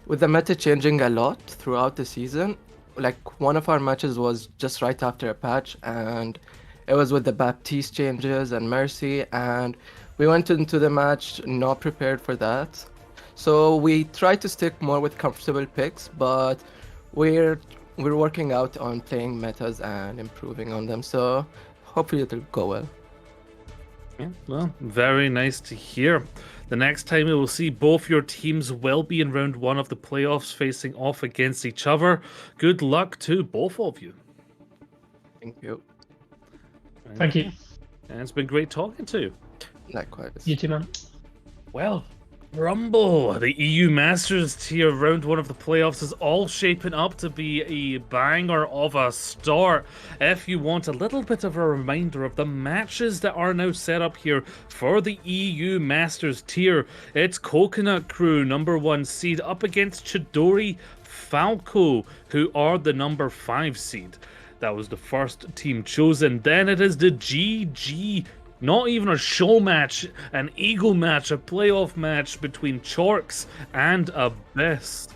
with the meta changing a lot throughout the season, like one of our matches was just right after a patch, and it was with the Baptiste changes and Mercy, and we went into the match not prepared for that. So we try to stick more with comfortable picks, but we're working out on playing metas and improving on them. So hopefully it'll go well. Yeah, well, very nice to hear. The next time we will see both your teams will be in round 1 of the playoffs facing off against each other. Good luck to both of you. Thank you. Thank you. And it's been great talking to you. Likewise. You too, man. Well, Rumble, the EU Masters tier round 1 of the playoffs is all shaping up to be a banger of a start. If you want a little bit of a reminder of the matches that are now set up here for the EU Masters tier, it's Coconut Crew, number 1 seed, up against Chidori Falco, who are the number 5 seed. That was the first team chosen. Then it is the GG, not even a show match, an eagle match, a playoff match between Chorks and Abyss.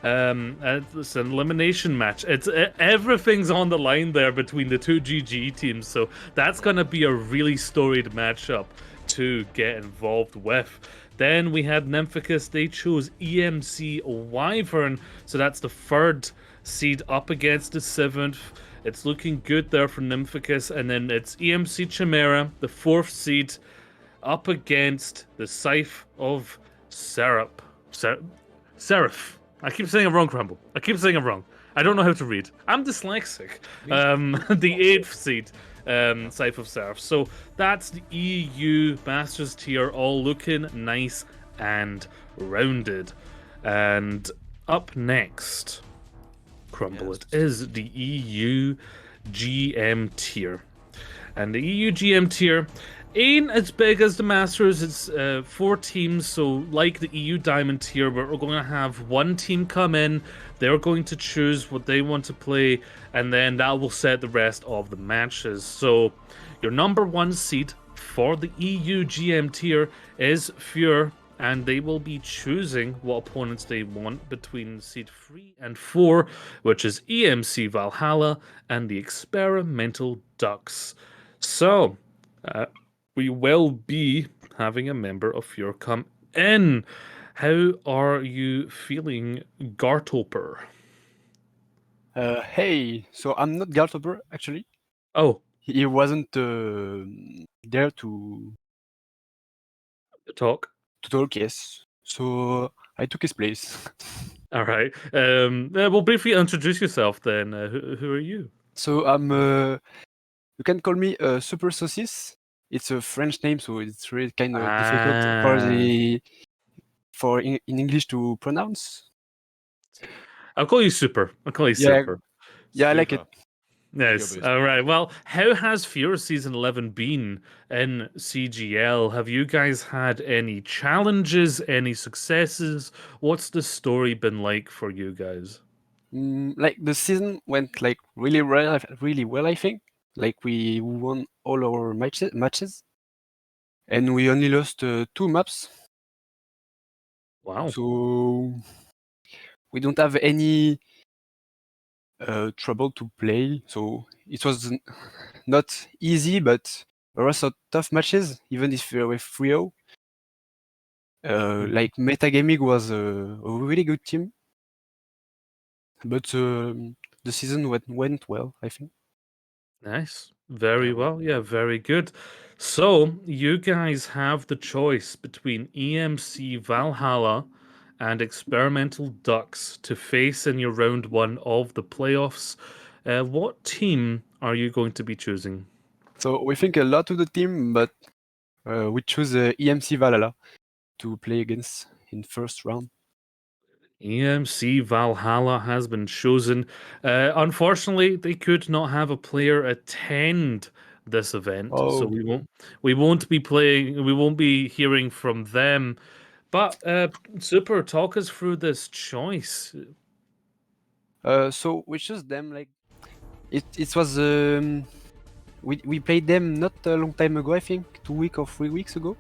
It's an elimination match. Everything's on the line there between the two GG teams, so that's going to be a really storied matchup to get involved with. Then we had Nymphicus. They chose EMC Wyvern, so that's the 3rd seed up against the 7th. It's looking good there for Nymphicus, and then it's EMC Chimera, the 4th seed, up against the Scythe of Seraph. Seraph. I keep saying it wrong, Crumble. I keep saying it wrong. I don't know how to read. I'm dyslexic. The 8th seed, Scythe of Seraph. So that's the EU Masters tier, all looking nice and rounded. And up next, Crumble, it is the EU GM tier. And the EU GM tier ain't as big as the Masters. It's 4 teams, so like the EU Diamond tier, we're going to have one team come in, they're going to choose what they want to play, and then that will set the rest of the matches. So your number 1 seed for the EU GM tier is Fure, and they will be choosing what opponents they want between seed 3 and 4, which is EMC Valhalla and the Experimental Ducks. So, we will be having a member of Fure come in. How are you feeling, Gartoper? Hey, so I'm not Gartoper, actually. Oh. He wasn't there to talk. To talk, yes. So I took his place. All right. Well, briefly introduce yourself then. Who are you? So I'm. You can call me Super Saucisse. It's a French name, so it's really kind of difficult in English to pronounce. I'll call you Super. Super. Yeah, I like it. Yes. All right. Well, how has Fure Season 11 been in CGL? Have you guys had any challenges, any successes? What's the story been like for you guys? Like the season went like really well, I think. Like we won all our matches, and we only lost 2 maps. Wow. So we don't have any trouble to play. So it was not easy, but there were some tough matches, even if we were 3-0. Like Metagaming was a really good team, but the season went well, I think. Nice. Very well. Yeah, very good. So, you guys have the choice between EMC Valhalla and Experimental Ducks to face in your round 1 of the playoffs. What team are you going to be choosing? So we think a lot of the team, but we choose EMC Valhalla to play against in first round. EMC Valhalla has been chosen. Unfortunately, they could not have a player attend this event, so Oh. we won't be playing. We won't be hearing from them. But Super, talk us through this choice. So we chose them like it was we played them not a long time ago, I think 2 weeks or 3 weeks ago,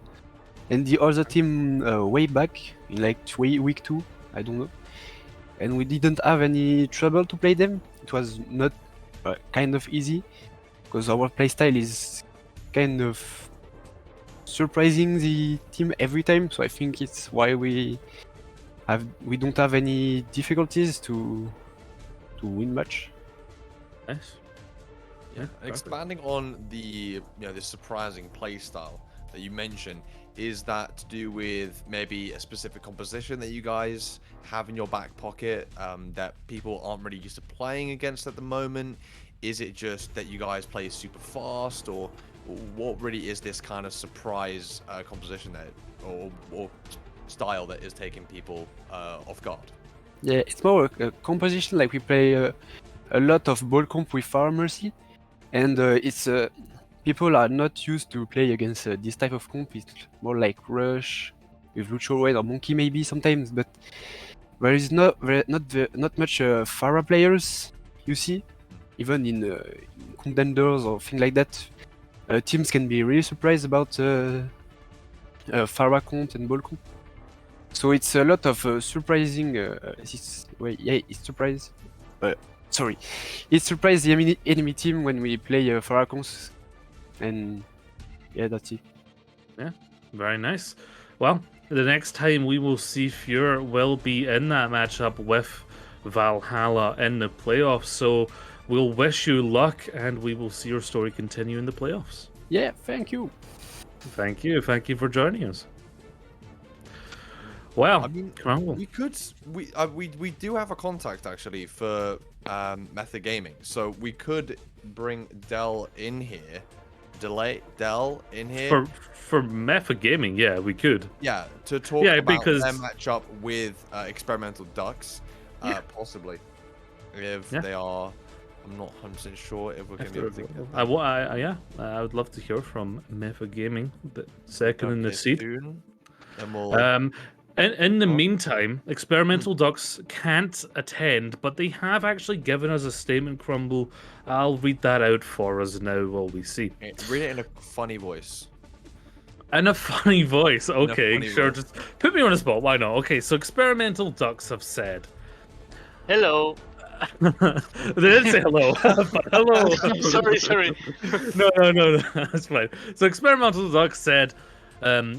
and the other team way back in like week 2, I don't know, and we didn't have any trouble to play them. It was not kind of easy because our playstyle is kind of surprising the team every time. So I think it's why we don't have any difficulties to win match. Nice. Yeah, expanding on the the surprising play style that you mentioned, is that to do with maybe a specific composition that you guys have in your back pocket that people aren't really used to playing against at the moment? Is it just that you guys play super fast, or what really is this kind of surprise composition that or style that is taking people off guard? Yeah, it's more a composition. Like we play a lot of ball comp with Far Mercy, and it's people are not used to play against this type of comp. It's more like Rush with Lucho Red or Monkey maybe sometimes, but there is not much Pharah players you see, even in contenders or things like that. Teams can be really surprised about Pharah comp and ball comp. So it's a lot of surprising. It's surprise. Sorry, it surprised the enemy team when we play Faracons, and yeah, that's it. Yeah, very nice. Well, the next time we will see Fuhr will be in that matchup with Valhalla in the playoffs. So we'll wish you luck, and we will see your story continue in the playoffs. Yeah, thank you. Thank you for joining us. Well, I mean, we do have a contact actually for Method Gaming, so we could bring Dell in here. Dell in here for Method Gaming. Yeah, we could. Yeah, to talk about because their matchup with Experimental Ducks, possibly if they are. I'm not 100% sure if we're going to be able to get that. I would love to hear from Method Gaming, the second in the seat. Soon, and we'll... In the meantime, Experimental Ducks can't attend, but they have actually given us a statement, Crumble. I'll read that out for us now while we see. Read it in a funny voice. In a funny voice, okay, funny sure. voice. Just put me on the spot, why not? Okay, so Experimental Ducks have said... Hello. They didn't say hello, but hello. sorry. No, that's fine. So Experimental Ducks said...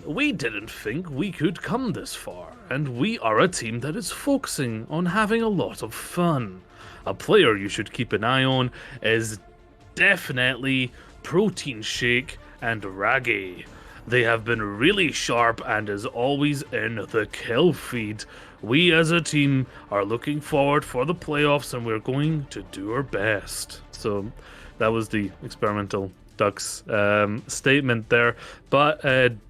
we didn't think we could come this far, and we are a team that is focusing on having a lot of fun. A player you should keep an eye on is definitely Protein Shake and Raggy. They have been really sharp and is always in the kill feed. We as a team are looking forward for the playoffs, and we're going to do our best. So that was the Experimental Ducks statement there. But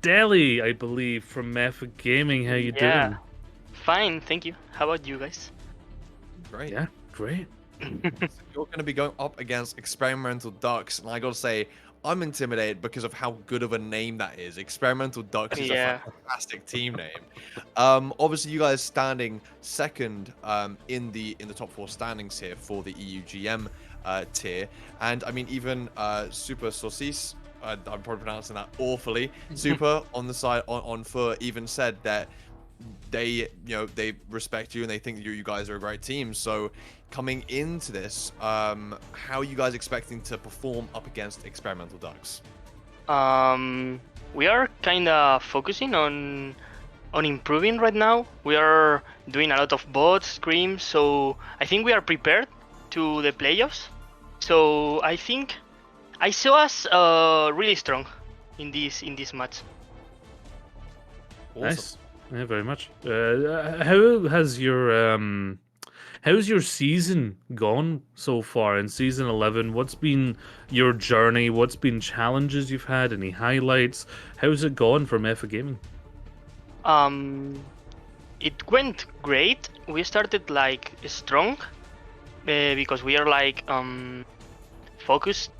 Deli, I believe, from Method Gaming, how you doing? Fine, thank you. How about you guys? Great. Yeah, great. So you're going to be going up against Experimental Ducks, and I got to say, I'm intimidated because of how good of a name that is. Experimental Ducks is a fantastic team name. Obviously, you guys standing second in the top 4 standings here for the EUGM tier, and I mean even Super Saucisse, I'm probably pronouncing that awfully. Super on the side on for even said that they respect you and they think you guys are a great team. So coming into this, how are you guys expecting to perform up against Experimental Ducks? We are kind of focusing on improving right now. We are doing a lot of bots, scrims, so I think we are prepared to the playoffs. So I think I saw us really strong in this match. Awesome. Nice. Yeah, very much. How's your season gone so far in season 11? What's been your journey? What's been challenges you've had? Any highlights? How's it gone for Method Gaming? it went great. We started like strong because we are like focused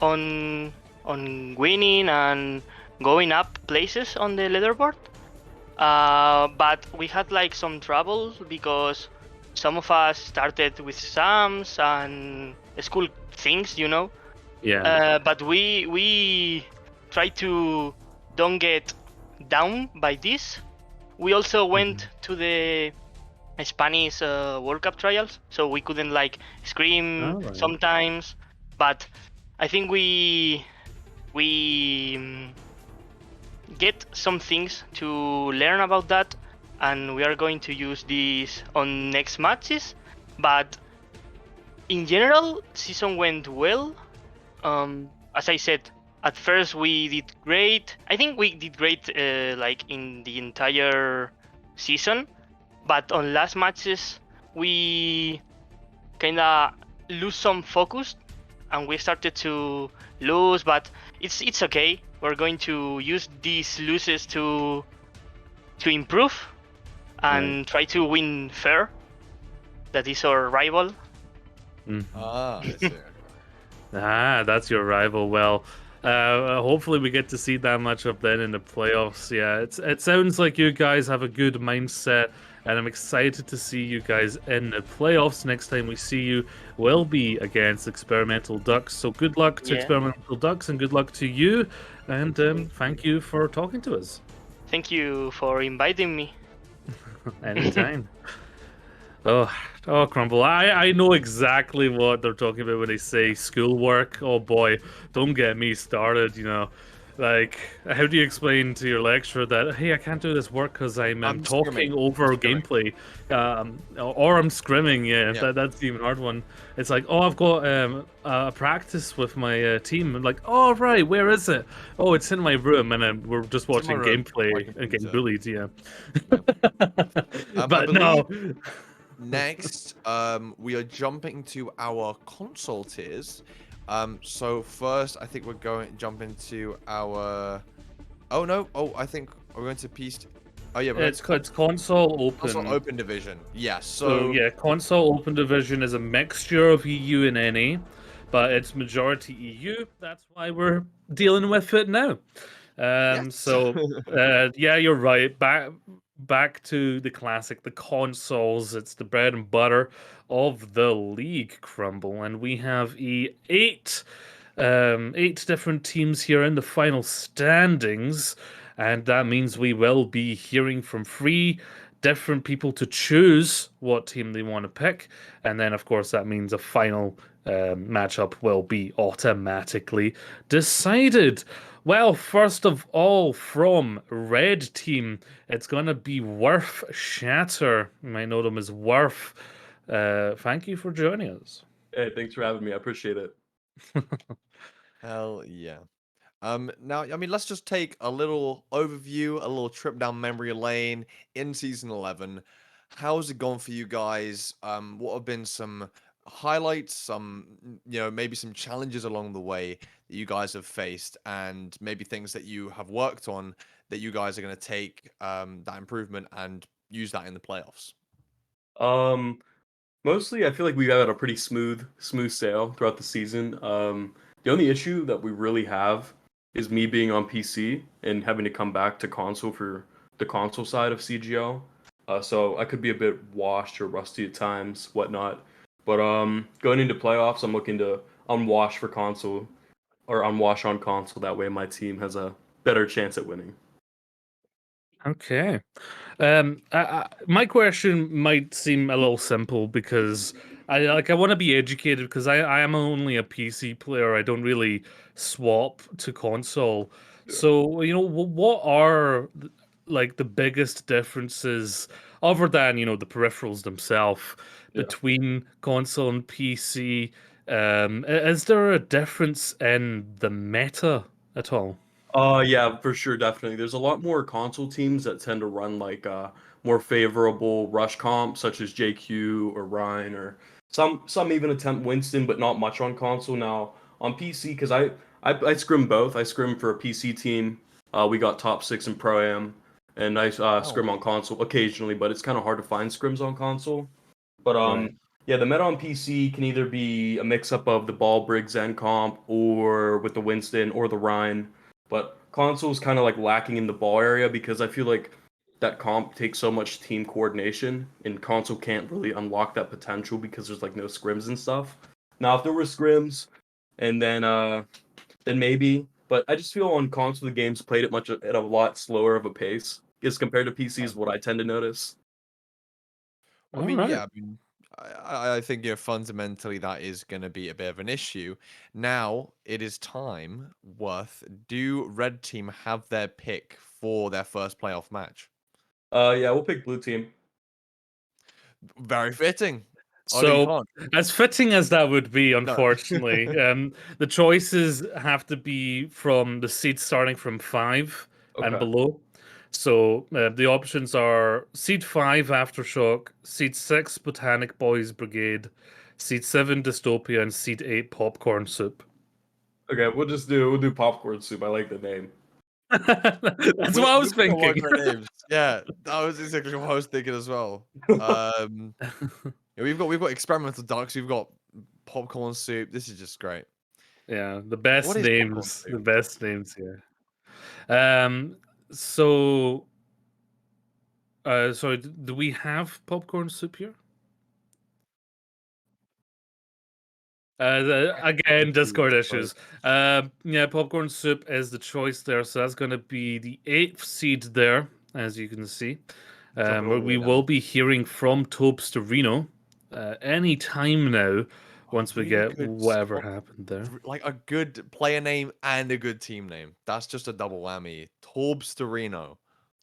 on winning and going up places on the leaderboard. But we had like some trouble because some of us started with exams and school things, you know. Yeah. But we try to don't get down by this. We also went to the Spanish World Cup trials, so we couldn't like scream Alright. sometimes. But I think we get some things to learn about that, and we are going to use these on next matches. But in general, season went well. As I said, at first we did great. I think we did great like in the entire season, but on last matches we kind of lose some focus and we started to lose. But it's okay. We're going to use these losses to improve and try to win fair. That is our rival. Ah, I see. Ah, that's your rival. Well, hopefully we get to see that matchup then in the playoffs. Yeah, it sounds like you guys have a good mindset, and I'm excited to see you guys in the playoffs. Next time we see you will be against Experimental Ducks. So good luck to Yeah. Experimental Ducks, and good luck to you. And thank you for talking to us. Thank you for inviting me. Anytime. Oh, Crumble. I know exactly what they're talking about when they say schoolwork. Oh boy, don't get me started, you know. Like, how do you explain to your lecturer that, hey, I can't do this work because I'm talking scrimming. over I'm scrimming. gameplay, or I'm scrimming, yeah, Yeah. that's the even hard one. It's like, oh, I've got a practice with my team. I'm like, oh, right, where is it? Oh, it's in my room, and we're just in my watching room, my gameplay and getting computer. bullied, yeah. I But no. believe next, we are jumping to our console tiers. So first, I think we're going to jump into our. Oh no! Oh, I think we're going to PC. Oh yeah, It's console open. Console open division. Yes. So yeah, console open division is a mixture of EU and NA, but it's majority EU. That's why we're dealing with it now. So yeah, you're right. Back to the classic, the consoles. It's the bread and butter of the league, Crumble, and we have eight different teams here in the final standings, and that means we will be hearing from three different people to choose what team they want to pick, and then of course that means a final matchup will be automatically decided. Well, first of all, from red team, it's gonna be Worth Shatter. You might know them as Worth. Thank you for joining us. Hey, thanks for having me. I appreciate it. Hell yeah. Now, I mean, let's just take a little overview, a little trip down memory lane in season 11. How's it gone for you guys? What have been some highlights, some, maybe some challenges along the way that you guys have faced, and maybe things that you have worked on that you guys are going to take that improvement and use that in the playoffs? Mostly I feel like we got a pretty smooth sail throughout the season. The only issue that we really have is me being on PC and having to come back to console for the console side of CGL. So I could be a bit washed or rusty at times, whatnot. But going into playoffs, I'm looking to unwash for console or unwash on console. That way my team has a better chance at winning. Okay. My question might seem a little simple because I want to be educated because I am only a PC player. I don't really swap to console. So, what are like the biggest differences other than, the peripherals themselves between console and PC? Is there a difference in the meta at all? Yeah, for sure, definitely. There's a lot more console teams that tend to run like more favorable rush comps, such as JQ or Ryan, or some even attempt Winston, but not much on console. Now on PC, because I scrim both. I scrim for a PC team. We got top 6 in Pro Am, and I scrim on console occasionally, but it's kind of hard to find scrims on console. But Right. yeah, the meta on PC can either be a mix-up of the Ball Briggs and comp, or with the Winston or the Rhine. But console is kind of like lacking in the ball area because I feel like that comp takes so much team coordination, and console can't really unlock that potential because there's like no scrims and stuff. Now, if there were scrims, and then maybe. But I just feel on console the games played at a lot slower of a pace as compared to PC is what I tend to notice. I mean, yeah, I mean, I think fundamentally that is going to be a bit of an issue. Now it is time. Do Red Team have their pick for their first playoff match? Yeah, we'll pick Blue Team. Very fitting. So, as fitting as that would be, unfortunately, the choices have to be from the seeds starting from 5 and Okay. below. So, the options are seed 5 Aftershock, seed 6 Botanic Boys Brigade, seed 7 Dystopia, and seed 8 Popcorn Soup. Okay, we'll do Popcorn Soup. I like the name. That's what I was We've got a lot of thinking. great names. Yeah, that was exactly what I was thinking as well. Yeah, we've got experimental ducks. We've got popcorn soup. This is just great. Yeah, the best What is popcorn names. soup? The best names here. So, sorry, do we have popcorn soup here? Again, Discord issues. Yeah, popcorn soup is the choice there, so that's going to be the 8th seed there, as you can see. Where we will be hearing from Tobsterino any time now, once we really get good whatever swap- happened there. Like a good player name and a good team name. That's just a double whammy. Torbsterino.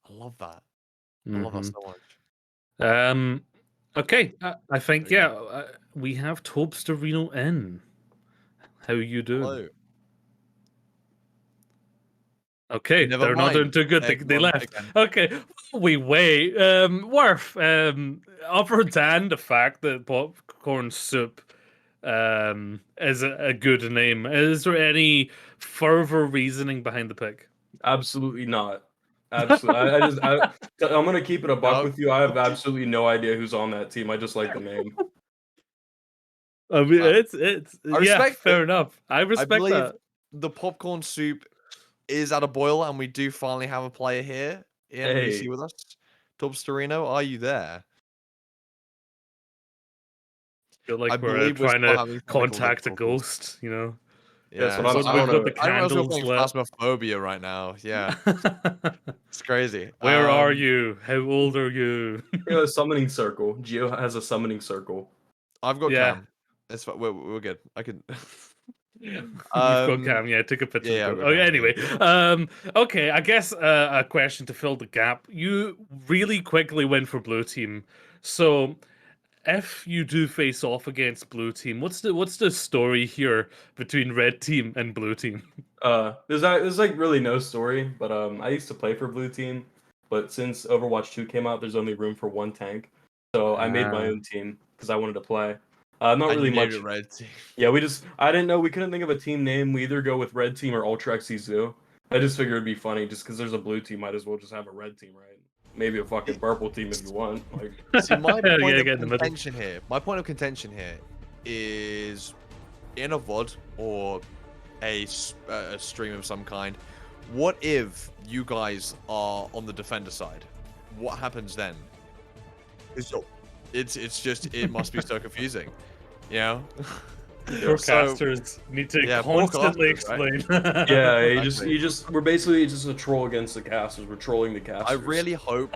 I love that. I love that so much. Okay, I think we have Tobsterino in. How you doing? Hello. Okay, Never they're not doing mind. too good. They're They gone left. again. Okay, we wait. Worf. Other than the fact that popcorn soup is a good name, is there any further reasoning behind the pick? Absolutely not. Absolutely. I'm gonna keep it a buck with you. I have absolutely no idea who's on that team. I just like the name. I mean, it's I yeah, respect fair it. enough. I I respect believe that. the popcorn soup is at a boil, and we do finally have a player here in Hey. VC with us. Tobsterino, are you there? Feel like I we're believe we're trying still to having technical contact a difficulties. ghost, you know. That's Yeah, what We've I got the I didn't realize we were candles playing lit. Phasmophobia right now. Yeah, it's crazy. Where are you? How old are you? We have a summoning circle. Geo has a summoning circle. I've got Yeah. Cam. It's fine. We're good. I can. You've got Cam, yeah. Take a picture. Yeah, of I've the got ghost. Cam, Anyway, okay. I guess a question to fill the gap. You really quickly went for blue team, so if you do face off against blue team, what's the story here between red team and blue team? There's like really no story, but I used to play for blue team, but since Overwatch 2 came out, there's only room for one tank, so I made my Ah. own team because I wanted to play. Not And really you named much. it Red Team. Yeah, I didn't know, we couldn't think of a team name. We either go with red team or Ultra XC2. I just figured it'd be funny, just because there's a blue team, might as well just have a red team, right? Maybe a fucking purple team if you want. Like, See, my point Yeah, of get in the middle. contention here. My point of contention here is in a VOD or a stream of some kind. What if you guys are on the defender side? What happens then? It's just it must be so confusing, you know. Forecasters need to constantly explain. Yeah, we're basically just a troll against the casters. We're trolling the casters. I really hope,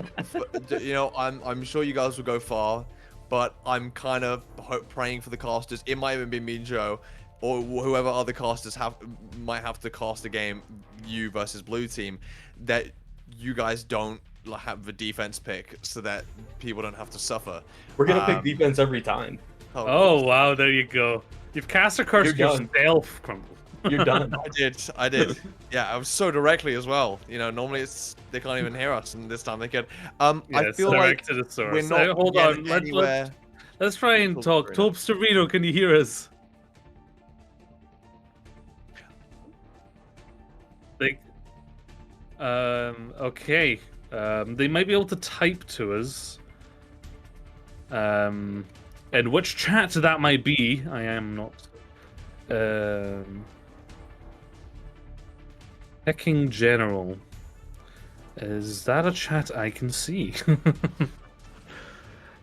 you know, I'm sure you guys will go far, but I'm kind of praying for the casters. It might even be me and Joe, or whoever other casters might have to cast a game, you versus blue team, that you guys don't have the defense pick, so that people don't have to suffer. We're gonna pick defense every time. Oh wow, there you go. You've cast a curse You're done. yourself, Crumble. You're done. I did. Yeah, I was so directly as well. You know, normally they can't even hear us, and this time they could. I feel like to the source. we're not Hold on, getting anywhere. let's try and talk. Tobsterino, can you hear us? Like, okay. They might be able to type to us. And which chat that might be, I am not. Picking General. Is that a chat I can see?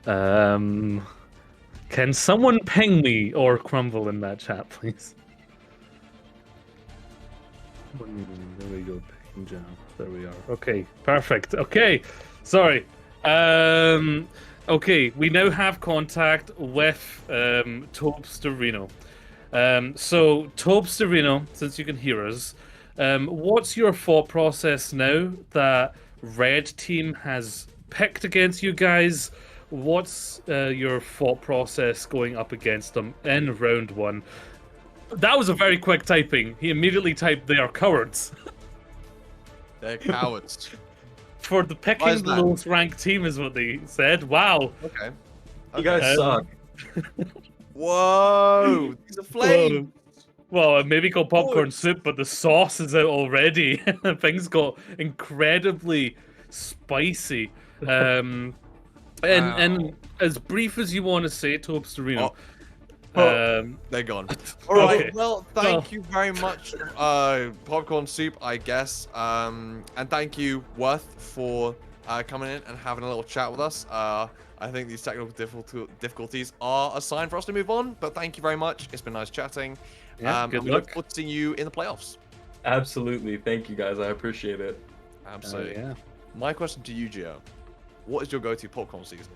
Can someone ping me or Crumble in that chat, please? There we go. Picking General. There we are. Okay, perfect. Okay, sorry. Okay, we now have contact with Tobsterino. So, Tobsterino, since you can hear us, what's your thought process now that Red Team has picked against you guys? What's your thought process going up against them in round 1? That was a very quick typing. He immediately typed, "They are cowards." They're cowards. For the picking the lowest ranked team is what they said. Wow. Okay. You guys suck. Whoa! These are flames. Well, it may be called popcorn soup, but the sauce is out already. Things got incredibly spicy. And as brief as you want to say, Tobsterino. They're gone. All right. Okay. Well, thank you very much, popcorn soup, I guess. And thank you, Worth, for coming in and having a little chat with us. I think these technical difficulties are a sign for us to move on. But thank you very much. It's been nice chatting. Yeah, good and we luck. look forward to seeing you in the playoffs. Absolutely. Thank you, guys. I appreciate it. Absolutely. yeah. My question to you, Gio. What is your go-to popcorn season?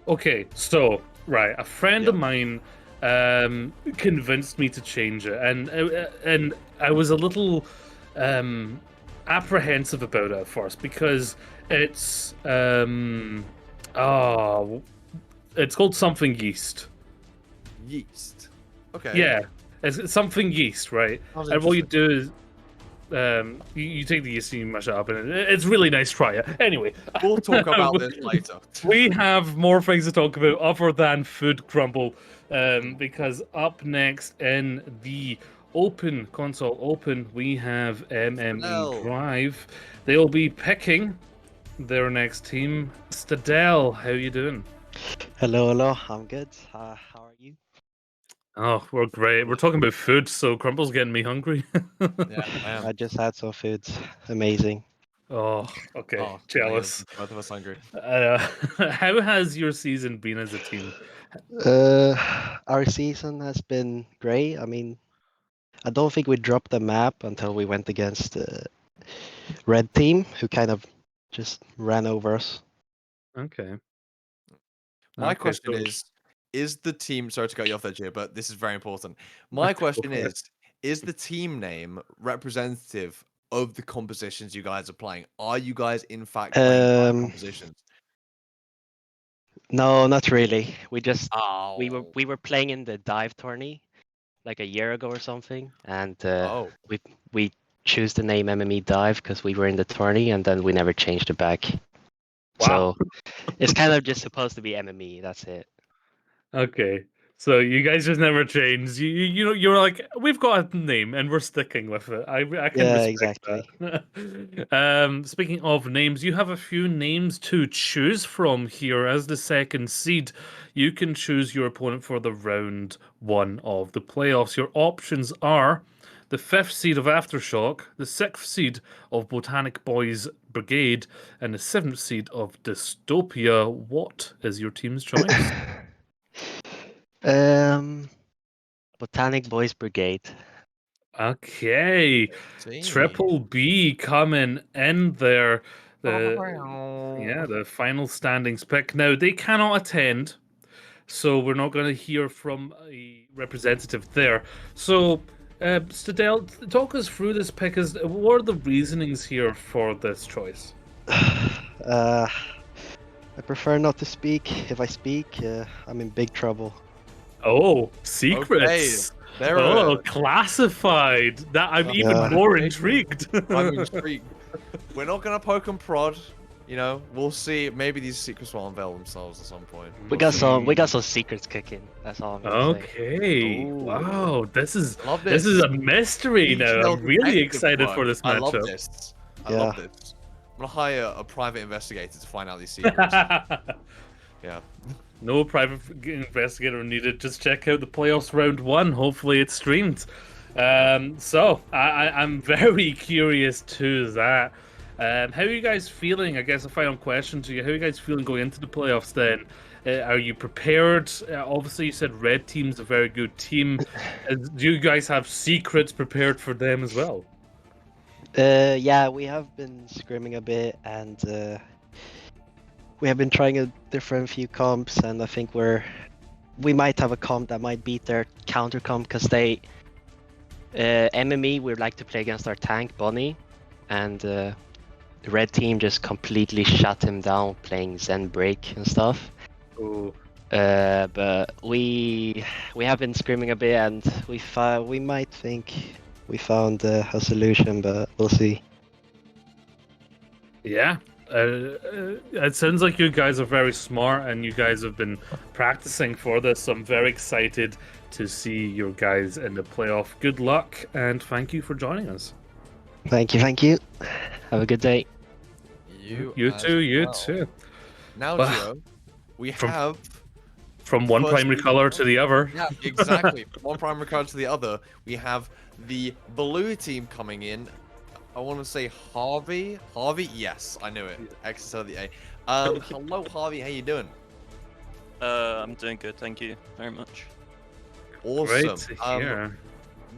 Okay, so right, a friend of mine convinced me to change it, and I was a little apprehensive about it at first because it's it's called something yeast. Yeast. Okay. Yeah, it's something yeast, right? Sounds And what you do is you take the yeast and you mash it up, and it's really nice. Try it. Anyway, we'll talk about this later. We have more things to talk about other than food crumble, because up next in the open console open, we have MME Drive. They'll be picking their next team. Stadell, how you doing? Hello, I'm good. How are you? Oh, we're great. We're talking about food, so Crumble's getting me hungry. Yeah, I am. I just had some food. Amazing. Oh, okay. Oh, Jealous. Both of us hungry. How has your season been as a team? Our season has been great. I mean, I don't think we dropped the map until we went against the red team, who kind of just ran over us. Okay. My Okay, question so- is the team, sorry to cut you off there, Gio, but this is very important. My question for it. is the team name representative of the compositions you guys are playing? Are you guys in fact playing five compositions? No, not really. We just Oh. we were playing in the dive tourney like a year ago or something, and we choose the name MME Dive because we were in the tourney, and then we never changed it back. Wow. So it's kind of just supposed to be MME. That's it. Okay. So you guys just never changed. You know, you're like, we've got a name and we're sticking with it. I can Yeah, respect that. Speaking of names, you have a few names to choose from here. As the second seed, you can choose your opponent for the round 1 of the playoffs. Your options are the 5th seed of Aftershock, the 6th seed of Botanic Boys Brigade, and the 7th seed of Dystopia. What is your team's choice? Botanic Boys Brigade. Okay, Triple B coming in there. The final standings pick. Now they cannot attend, so we're not going to hear from a representative there. So, Stadell, talk us through this pick. What are the reasonings here for this choice? I prefer not to speak. If I speak, I'm in big trouble. Oh, secrets. Classified. That I'm even more intrigued. I'm intrigued. We're not gonna poke and prod. You know, we'll see. Maybe these secrets will unveil themselves at some point. We got some secrets kicking. That's all I'm gonna say. Okay. Wow. This is love this this. is a mystery now. I'm really excited for this I love matchup. this. I love this. gonna hire a private investigator to find out these secrets. Yeah. No private investigator needed. Just check out the playoffs round 1. Hopefully, it's streamed. So I'm very curious to that. How are you guys feeling? I guess a final question to you: how are you guys feeling going into the playoffs? Then, are you prepared? Obviously, you said red team's a very good team. Do you guys have secrets prepared for them as well? Yeah, we have been scrimming a bit, and we have been trying a different few comps, and I think we might have a comp that might beat their counter comp because they MME we like to play against our tank Bonnie, and the red team just completely shut him down playing Zen Break and stuff. Ooh. But we have been scrimming a bit, and we might think we found a solution, but we'll see. Yeah. It sounds like you guys are very smart and you guys have been practicing for this. I'm very excited to see your guys in the playoff. Good luck and thank you for joining us. Thank you. Have a good day. You as too. well. Now, Well, Gio, we have from one first primary league- color to the other. Yeah, exactly. From one primary color to the other, we have the blue team coming in. I want to say Harvey. Harvey, yes, I knew it. X to the A. Hello, Harvey. How you doing? I'm doing good, thank you very much. Awesome. Great to hear.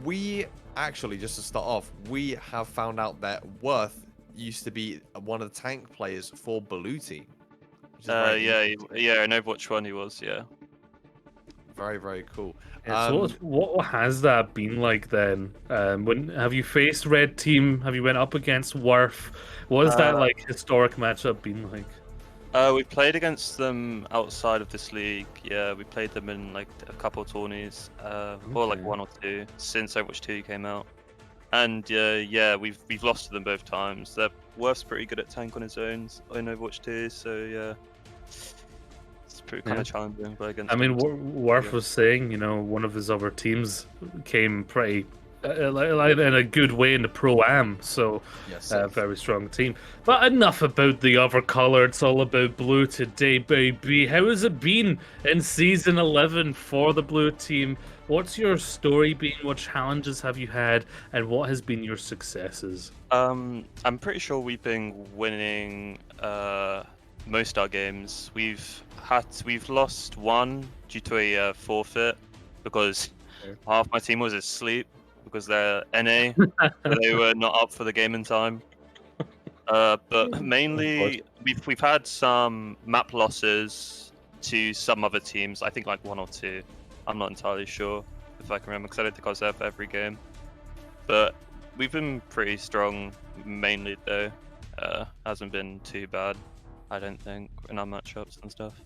We actually, just to start off, we have found out that Worth used to be one of the tank players for blue team. which is very Yeah, in Overwatch 1 he was, yeah. Very, very cool. Yeah, so what has that been like then? When have you faced red team? Have you went up against Worth? What has that like historic matchup been like? We played against them outside of this league. Yeah, we played them in like a couple of tourneys, or like Okay. 1 or 2 since Overwatch 2 came out. And yeah, we've lost to them both times. Worth's pretty good at tank on his own in Overwatch 2, so yeah, it's pretty kind of challenging. But against I mean, them, Worth was saying, one of his other teams came pretty like in a good way in the Pro-Am, so Yes, very strong team. But enough about the other color, it's all about blue today, baby. How has it been in Season 11 for the blue team? What's your story been? What challenges have you had? And what has been your successes? I'm pretty sure we've been winning most our games. We've lost one due to a forfeit because half my team was asleep because they're NA, so they were not up for the game in time. But mainly we've had some map losses to some other teams. I think like 1 or 2. I'm not entirely sure if I can remember because I don't think I was there for every game. But we've been pretty strong mainly though. Hasn't been too bad, I don't think, in our matchups and stuff.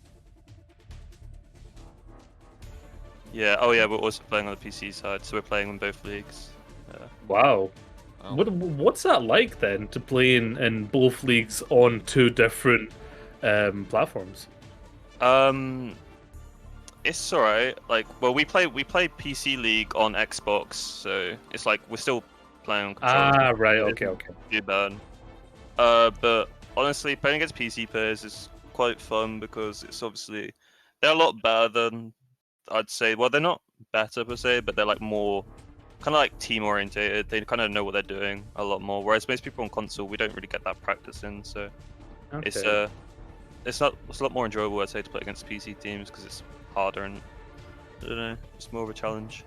Yeah, oh yeah, we're also playing on the PC side, so we're playing in both leagues. Wow. What's that like then, to play in both leagues on 2 different platforms? It's alright. Like, well, we play PC League on Xbox, so it's like we're still playing on controllers. Ah, right. It Okay, isn't okay. Too bad. But honestly, playing against PC players is quite fun because it's obviously they're a lot better than I'd say. Well, they're not better per se, but they're like more kind of like team orientated. They kind of know what they're doing a lot more. Whereas most people on console, we don't really get that practice in. So it's Okay. it's a lot more enjoyable, I'd say, to play against PC teams because it's harder and I don't know, it's more of a challenge.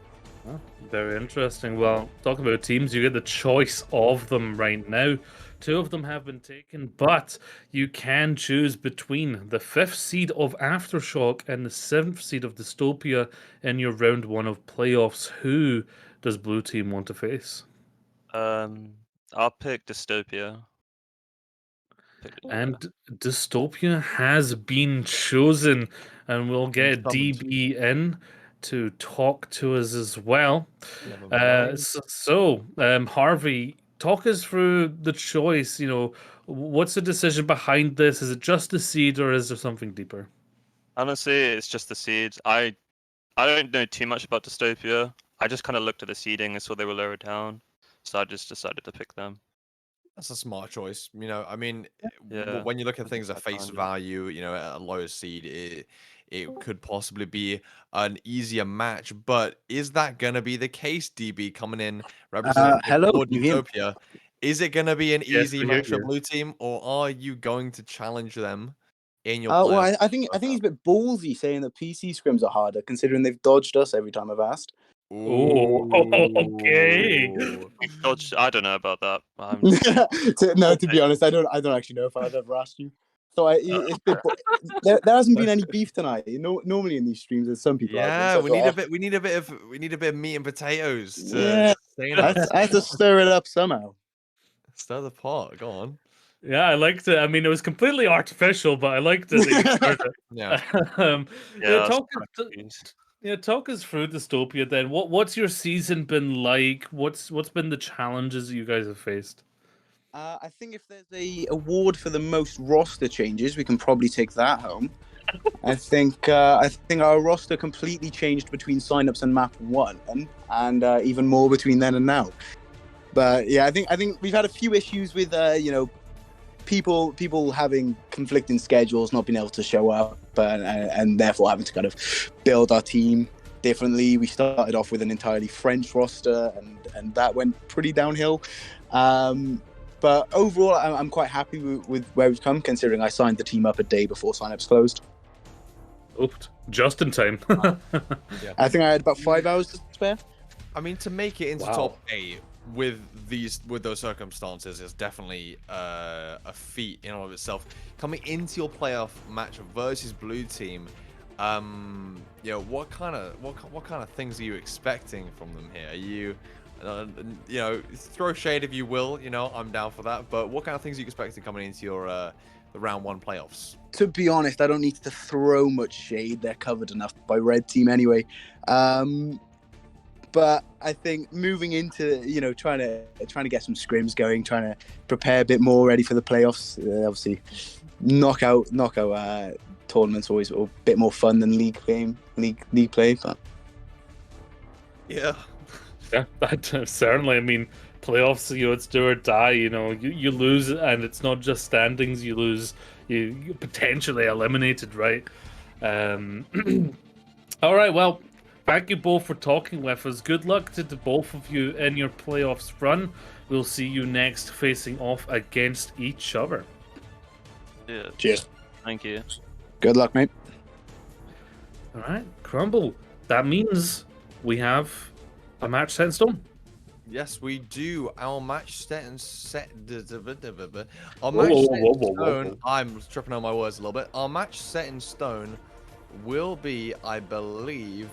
Oh, very interesting. Well, talking about teams, you get the choice of them right now. 2 of them have been taken, but you can choose between the 5th seed of Aftershock and the 7th seed of Dystopia in your round 1 of playoffs. Who does blue team want to face? I'll pick Dystopia. And Dystopia has been chosen, and we'll get DB in to talk to us as well. Harvey, talk us through the choice. What's the decision behind this? Is it just the seed, or is there something deeper? Honestly, it's just the seeds. I don't know too much about Dystopia. I just kind of looked at the seeding and saw they were lower down, so I just decided to pick them. That's a smart choice. You know, I mean, Yeah, when you look at I think things at that face time, yeah. value, you know, at a lower seed, it could possibly be an easier match. But is that gonna be the case, DB coming in representing the Hello, core can you hear me? Utopia? Is it gonna be an Yes, easy we hear match for you. blue team, or are you going to challenge them in your Well, playoff? I think he's a bit ballsy saying that PC scrims are harder, considering they've dodged us every time I've asked. Oh, okay. We've dodged. I don't know about that. To be honest, I don't actually know if I've ever asked you. So it's a bit, there hasn't been any beef tonight. Normally in these streams, there's some people arguing. Yeah, So I we thought, need a oh, bit. We need a bit of meat and potatoes to yeah, sustain us. I have to stir it up somehow. Stir the pot. Go on. Yeah, I liked it. I mean, it was completely artificial, but I liked it that you stirred it. Yeah. Yeah, that's talk us through Dystopia then. What's your season been like? What's been the challenges you guys have faced? I think if there's a award for the most roster changes, we can probably take that home. I think our roster completely changed between signups and map 1, and even more between then and now. But yeah, I think we've had a few issues with people having conflicting schedules, not being able to show up, and therefore having to kind of build our team differently. We started off with an entirely French roster, and that went pretty downhill. But overall, I'm quite happy with where we've come, considering I signed the team up a day before signups closed. Oops, just in time. Yeah. I think I had about 5 hours to spare. I mean, to make it into Wow. top 8 with those circumstances is definitely a feat in and of itself. Coming into your playoff match versus blue team, you know, what kind of things are you expecting from them here? Are you, you know, throw shade if you will. You know, I'm down for that. But what kind of things are you expecting coming into your the round 1 playoffs? To be honest, I don't need to throw much shade. They're covered enough by red team anyway. But I think moving into, you know, trying to get some scrims going, trying to prepare a bit more ready for the playoffs. Obviously, knockout tournaments are always a bit more fun than league play. But yeah, certainly. I mean, playoffs, you know, it's do or die. You know, you lose, and it's not just standings. You lose, you potentially eliminated, right? All right, well, thank you both for talking with us. Good luck to the both of you in your playoffs run. We'll see you next facing off against each other. Yeah. Cheers. Thank you. Good luck, mate. All right, Crumble. That means we have a match set in stone. Yes, we do. Our match set in stone. I'm tripping on my words a little bit. Our match set in stone will be, I believe,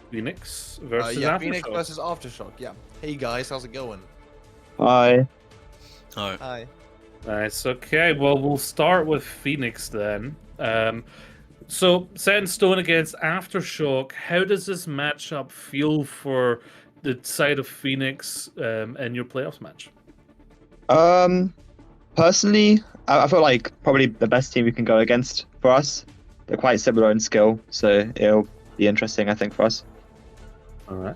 Phoenix versus Phoenix Aftershock. versus Aftershock. Yeah. Hey guys, how's it going? Hi. Hi. Nice. Okay. Well, we'll start with Phoenix then. So set in stone against Aftershock. How does this matchup feel for the side of Phoenix in your playoffs match? Personally, I feel like probably the best team we can go against for us. They're quite similar in skill, so it'll be interesting, I think, for us. All right.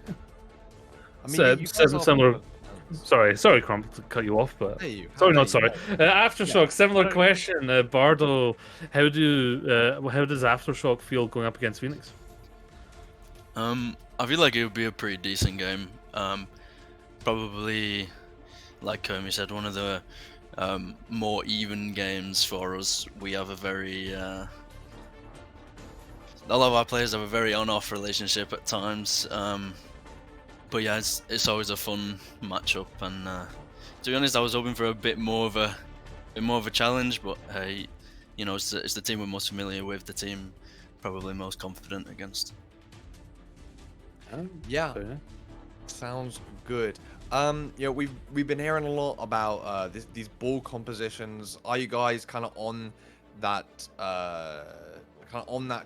I mean, you guys are- similar. Sorry, Crumble, to cut you off, but Hey, sorry, how not sorry. dare Aftershock, similar question. Bardo, how does Aftershock feel going up against Phoenix? I feel like it would be a pretty decent game. Probably, like Komi said, one of the more even games for us. We have a very a lot of our players have a very on-off relationship at times. But yeah, it's always a fun matchup, and to be honest, I was hoping for a bit more of a challenge. But hey, you know, it's the team we're most familiar with, the team probably most confident against. Yeah. Sounds good. You know, we've been hearing a lot about these ball compositions. Are you guys kind of on that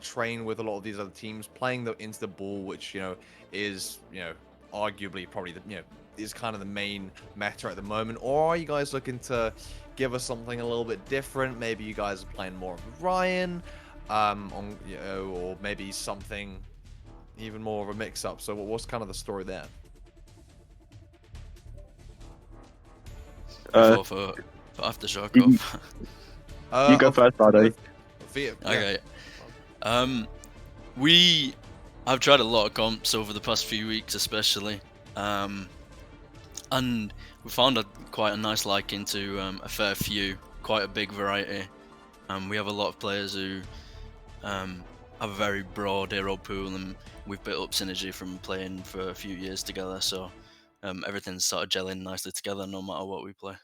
train with a lot of these other teams playing into the ball, which, you know, is, you know, arguably probably the, you know, is kind of the main meta at the moment? Or are you guys looking to give us something a little bit different? Maybe you guys are playing more of Ryan, on, you know, or maybe something even more of a mix-up. So what's kind of the story there? before for Aftershock? You, you go I'll first, Bardo. Okay. We have tried a lot of comps over the past few weeks, especially, and we found quite a nice liking to a fair few, quite a big variety. We have a lot of players who have a very broad hero pool, and we've built up synergy from playing for a few years together. So everything's sort of gelling nicely together, no matter what we play.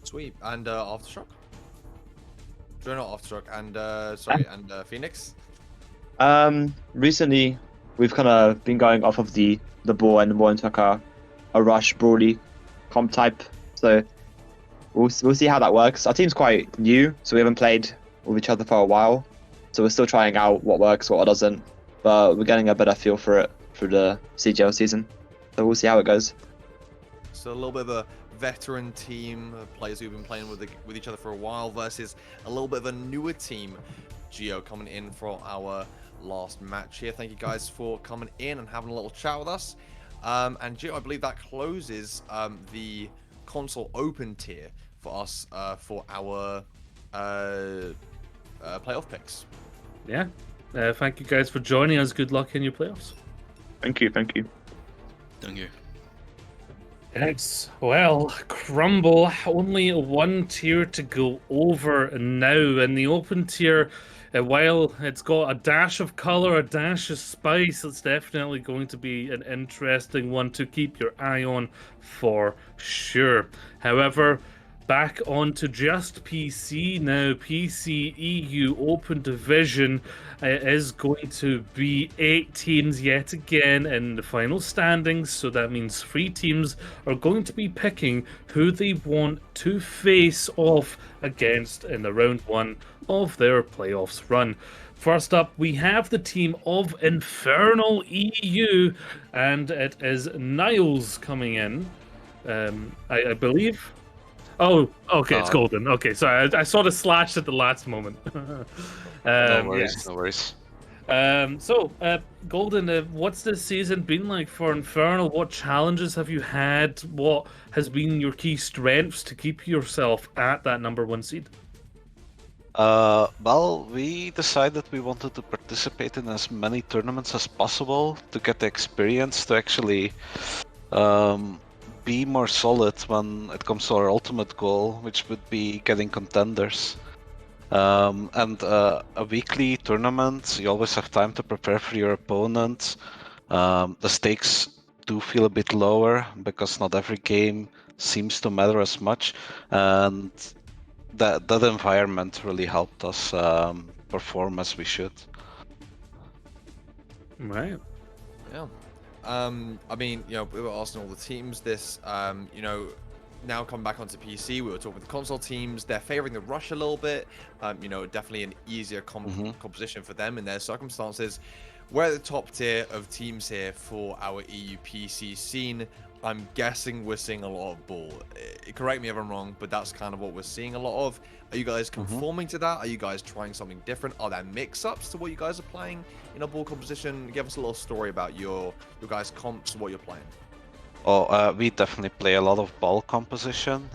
Sweet. And Aftershock? Sorry, not Aftershock. And Phoenix? Recently we've kind of been going off of the ball and more into like a rush broady comp type. So we'll see how that works. Our team's quite new, so we haven't played with each other for a while. So we're still trying out what works, what doesn't. But we're getting a better feel for it through the CGL season. So we'll see how it goes. So a little bit of a veteran team, players who've been playing with each other for a while, versus a little bit of a newer team. Geo coming in for our last match here. Thank you guys for coming in and having a little chat with us. And Geo, I believe that closes the console open tier for us for our playoff picks. Yeah. Thank you guys for joining us. Good luck in your playoffs. Thank you. Thank you. Yes. Well, Crumble, only one tier to go over now. And the open tier, while it's got a dash of color, a dash of spice, it's definitely going to be an interesting one to keep your eye on for sure. However, back onto just PC now. PC EU Open Division is going to be 8 teams yet again in the final standings. So that means 3 teams are going to be picking who they want to face off against in the round 1 of their playoffs run. First up, we have the team of Infernal EU, and it is Niles coming in. I believe. Oh, okay, it's Golden. Okay, sorry, I saw the slash at the last moment. No worries, yes. no worries. Golden, what's this season been like for Infernal? What challenges have you had? What has been your key strengths to keep yourself at that number 1 seed? Well, we decided we wanted to participate in as many tournaments as possible to get the experience to actually be more solid when it comes to our ultimate goal, which would be getting contenders. And a weekly tournament, you always have time to prepare for your opponent. The stakes do feel a bit lower because not every game seems to matter as much, and that environment really helped us perform as we should. Right. Yeah. I mean, you know, we were asking all the teams this, you know, now coming back onto PC, we were talking with the console teams. They're favoring the rush a little bit. You know, definitely an easier composition for them in their circumstances. We're at the top tier of teams here for our EU PC scene. I'm guessing we're seeing a lot of ball. Correct me if I'm wrong, but that's kind of what we're seeing a lot of. Are you guys conforming to that? Are you guys trying something different? Are there mix-ups to what you guys are playing in a ball composition? Give us a little story about your guys' comps, what you're playing. Oh, we definitely play a lot of ball composition.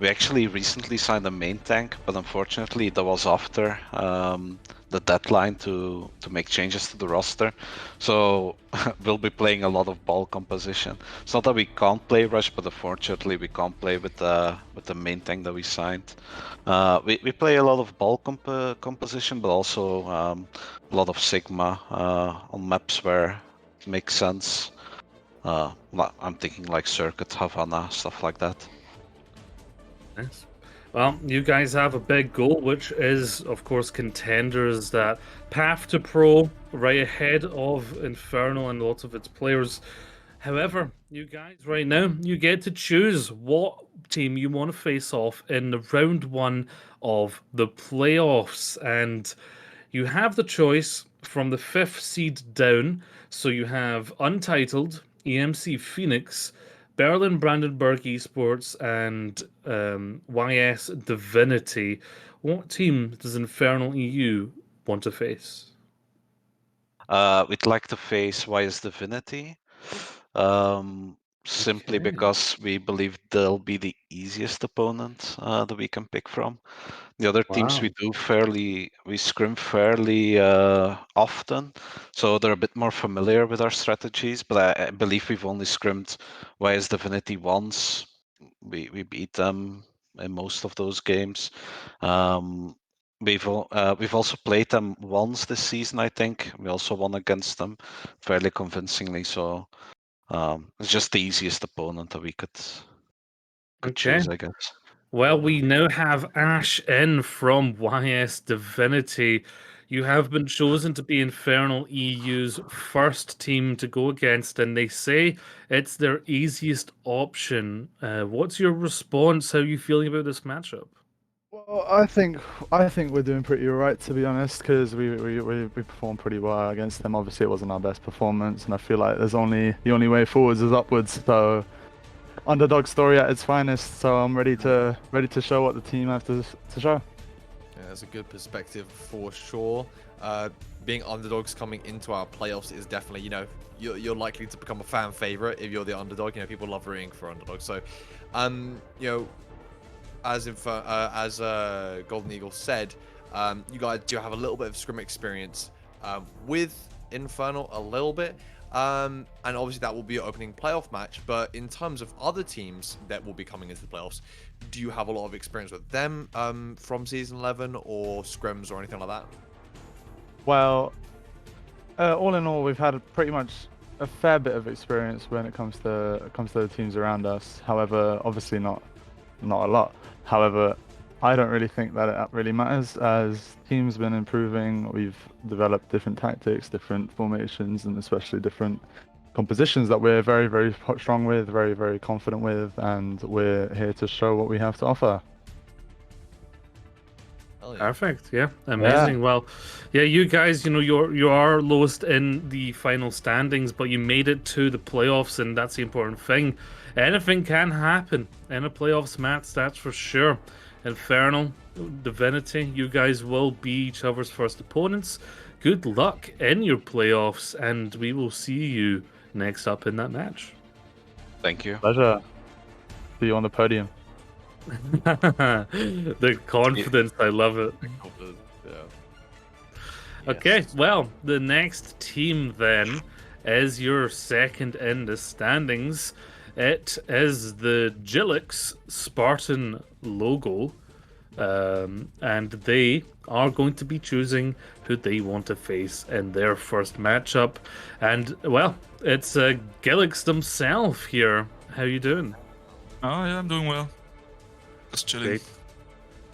We actually recently signed a main tank, but unfortunately that was after the deadline to make changes to the roster. So we'll be playing a lot of ball composition. It's not that we can't play rush, but unfortunately we can't play with the main tank that we signed. We play a lot of ball composition, but also a lot of Sigma on maps where it makes sense. I'm thinking like Circuit, Havana, stuff like that. Nice. Well, you guys have a big goal, which is, of course, contenders. That path to pro, right ahead of Infernal and lots of its players. However, you guys, right now, you get to choose what team you want to face off in the round 1 of the playoffs, and you have the choice from the 5th seed down. So you have Untitled, EMC Phoenix, Berlin Brandenburg Esports, and YS Divinity. What team does Infernal EU want to face? We'd like to face YS Divinity. simply Okay. because we believe they'll be the easiest opponent that we can pick from. The other teams Wow. we scrim fairly often, so they're a bit more familiar with our strategies. But I believe we've only scrimmed YS Divinity once. We beat them in most of those games. We've also played them once this season, I think. We also won against them fairly convincingly. So it's just the easiest opponent that we could Okay. choose, I guess. Well, we now have Ash in from YS Divinity. You have been chosen to be Infernal EU's first team to go against, and they say it's their easiest option. What's your response? How are you feeling about this matchup? Well, I think we're doing pretty alright, to be honest, because we performed pretty well against them. Obviously, it wasn't our best performance, and I feel like the only way forwards is upwards. So, underdog story at its finest. So I'm ready to show what the team have to show. Yeah, that's a good perspective for sure. Being underdogs coming into our playoffs is definitely, you're likely to become a fan favorite if you're the underdog. People love rooting for underdogs. So, as Golden Eagle said, you guys do have a little bit of scrim experience with Infernal, a little bit. And obviously that will be your opening playoff match. But in terms of other teams that will be coming into the playoffs, do you have a lot of experience with them from Season 11 or scrims or anything like that? Well, all in all, we've had pretty much a fair bit of experience when it comes to the teams around us. However, obviously not a lot. However, I don't really think that it really matters. As teams been improving, we've developed different tactics, different formations, and especially different compositions that we're very, very strong with, very, very confident with, and we're here to show what we have to offer. Perfect. Yeah, amazing. Well, yeah, you guys, you are lowest in the final standings, but you made it to the playoffs, and that's the important thing. Anything can happen in a playoffs match, that's for sure. Infernal, Divinity, you guys will be each other's first opponents. Good luck in your playoffs, and we will see you next up in that match. Thank you. Pleasure. See you on the podium. The confidence, I love it. Okay, well, the next team then is your second in the standings. It is the Gilix Spartan logo, and they are going to be choosing who they want to face in their first matchup. And, well, it's Gilix themselves here. How you doing? Oh, yeah, I'm doing well. Just chilling.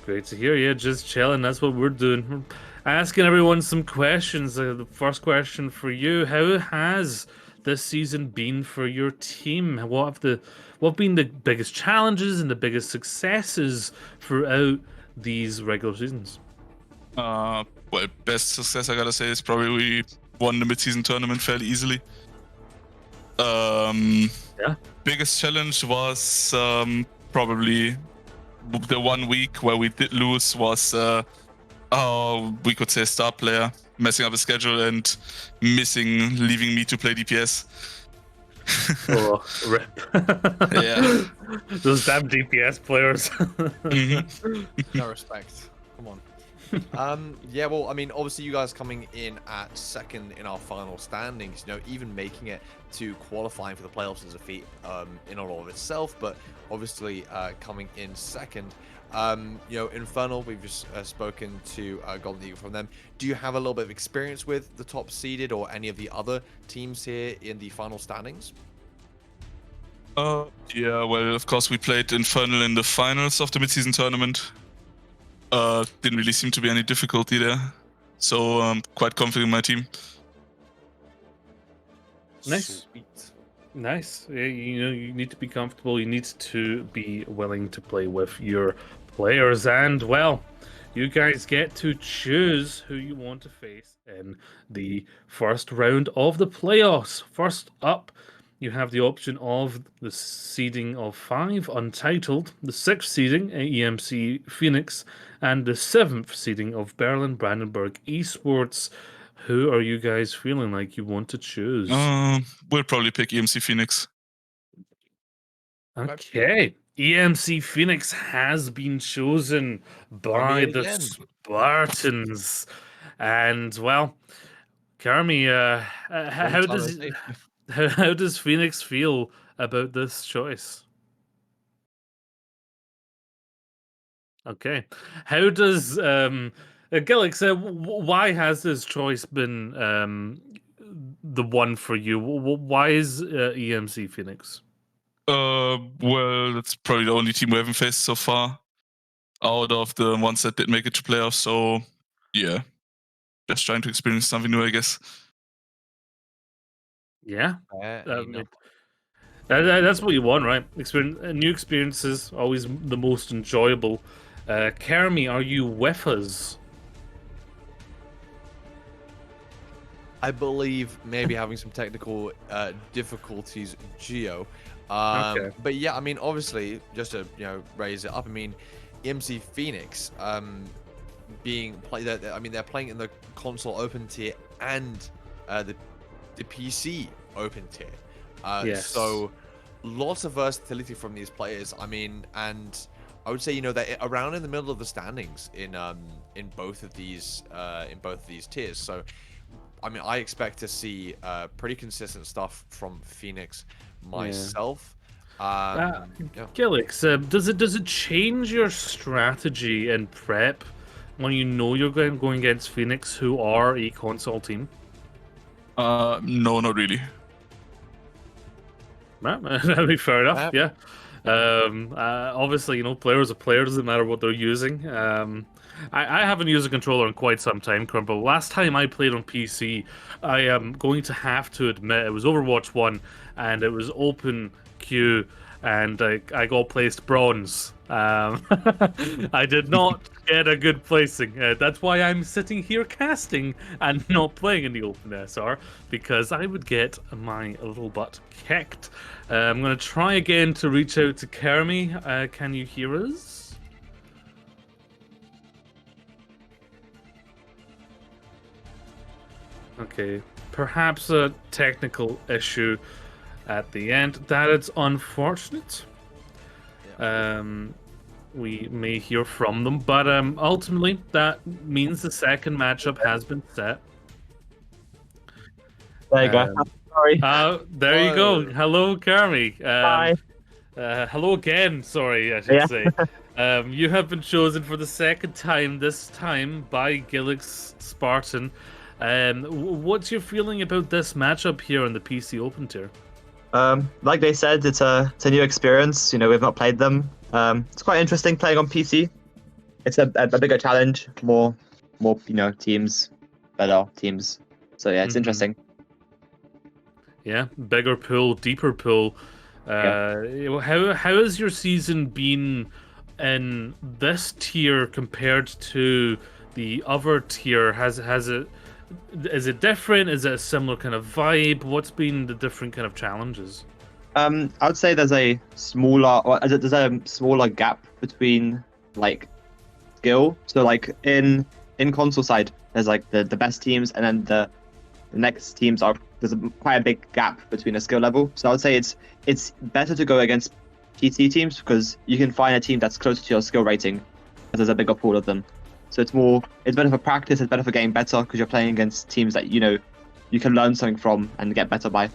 Great to hear you. Just chilling. That's what we're doing. We're asking everyone some questions. The first question for you: how has this season been for your team? What have been the biggest challenges and the biggest successes throughout these regular seasons? Well, best success I gotta say is probably we won the mid-season tournament fairly easily. Yeah. Biggest challenge was probably the 1 week where we did lose was we could say star player messing up his schedule and leaving me to play DPS. Oh, rip. Yeah. Those damn DPS players. No respect. Come on. Yeah, well, I mean, obviously you guys coming in at second in our final standings, even making it to qualifying for the playoffs is a feat in all of itself, but obviously coming in second. Infernal, we've just spoken to Golden Eagle from them. Do you have a little bit of experience with the top seeded or any of the other teams here in the final standings? Yeah, well, of course we played Infernal in the finals of the mid-season tournament. Didn't really seem to be any difficulty there, so I'm quite confident in my team. Nice. Nice. Yeah, you need to be comfortable. You need to be willing to play with your players. And, well, you guys get to choose who you want to face in the first round of the playoffs. First up, you have the option of the seeding of 5, Untitled, the 6th seeding, EMC Phoenix, and the 7th seeding of Berlin Brandenburg Esports. Who are you guys feeling like you want to choose? We'll probably pick EMC Phoenix. Okay. EMC Phoenix has been chosen by it the again. Spartans. And, well, Carmi, how time does no see. how does Phoenix feel about this choice? Okay. How does Gilix, why has this choice been the one for you? Why is EMC Phoenix? Well, that's probably the only team we haven't faced so far out of the ones that did make it to playoffs. So, yeah, just trying to experience something new, I guess. Yeah. Fair I mean, enough. that's what you want, right? New experiences, always the most enjoyable. Kermi, are you with us? I believe maybe having some technical difficulties, Geo. Okay. But yeah, I mean, obviously, just to raise it up. I mean, EMC Phoenix being played. I mean, they're playing in the console open tier and the PC open tier. Yes. So lots of versatility from these players. I mean, and I would say they're around in the middle of the standings in both of these tiers. So I mean, I expect to see pretty consistent stuff from Phoenix myself. Yeah. Gilix, does it change your strategy and prep when you know you're going against Phoenix, who are a console team? No, not really. That'd be fair enough. Yeah. Obviously, players are players. Doesn't matter what they're using. I haven't used a controller in quite some time, Crumble. Last time I played on PC, I am going to have to admit it was Overwatch 1, and it was open queue, and I got placed bronze. I did not get a good placing. That's why I'm sitting here casting and not playing in the open SR, because I would get my little butt kicked. I'm going to try again to reach out to Kermi. Can you hear us? Okay, perhaps a technical issue at the end. That is unfortunate. We may hear from them, but ultimately that means the second matchup has been set. There you go. Sorry. There you go. Hello, Kermi. Hi. Hello again. Sorry, I should say. You have been chosen for the second time. This time by Gilix Spartan. What's your feeling about this matchup here on the PC Open tier? Like they said, it's a new experience. We've not played them. It's quite interesting playing on PC. It's a bigger challenge, more teams, better teams. So yeah, it's interesting. Yeah, bigger pool, deeper pool. How has your season been in this tier compared to the other tier? Is it different? Is it a similar kind of vibe? What's been the different kind of challenges? I would say there's a smaller gap between skill. So in console side, there's the best teams, and then the next teams there's quite a big gap between the skill level. So I would say it's better to go against PC teams because you can find a team that's closer to your skill rating, as there's a bigger pool of them. So it's better for practice, it's better for getting better because you're playing against teams that you can learn something from and get better by.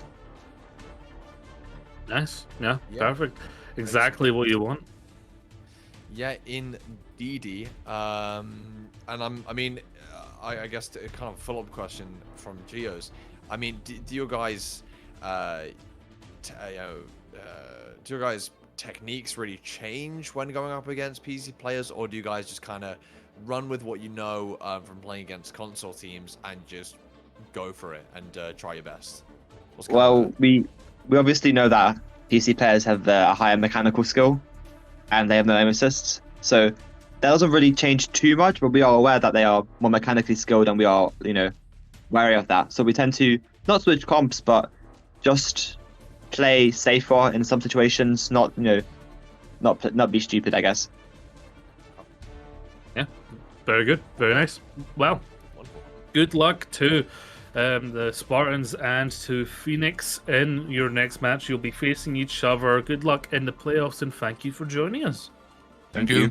Nice. Yeah, perfect. Exactly what you want. Yeah, indeedy. And I guess a kind of follow-up question from Geo's. I mean, do your guys, do your guys' techniques really change when going up against PC players, or do you guys just kind of run with what you know from playing against console teams and just go for it and try your best? Well, we obviously know that PC players have a higher mechanical skill, and they have no aim assists. So that doesn't really change too much, but we are aware that they are more mechanically skilled, and we are, wary of that. So we tend to not switch comps, but just play safer in some situations. Not be stupid, I guess. Yeah, very good, very nice. Well, good luck to the Spartans and to Phoenix in your next match. You'll be facing each other. Good luck in the playoffs, and thank you for joining us. Thank you.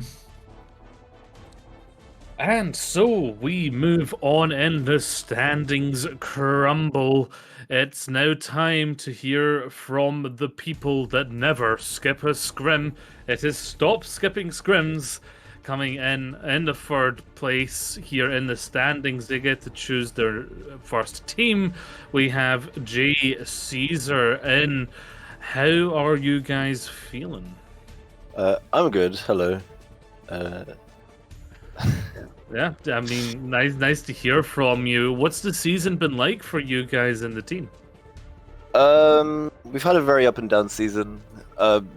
And so we move on in the standings crumble. It's now time to hear from the people that never skip a scrim. It is Stop Skipping Scrims coming in the third place here in the standings. They get to choose their first team. We have Jay Caesar in. How are you guys feeling? I'm good. Hello. Yeah, I mean, nice to hear from you. What's the season been like for you guys in the team? We've had a very up and down season.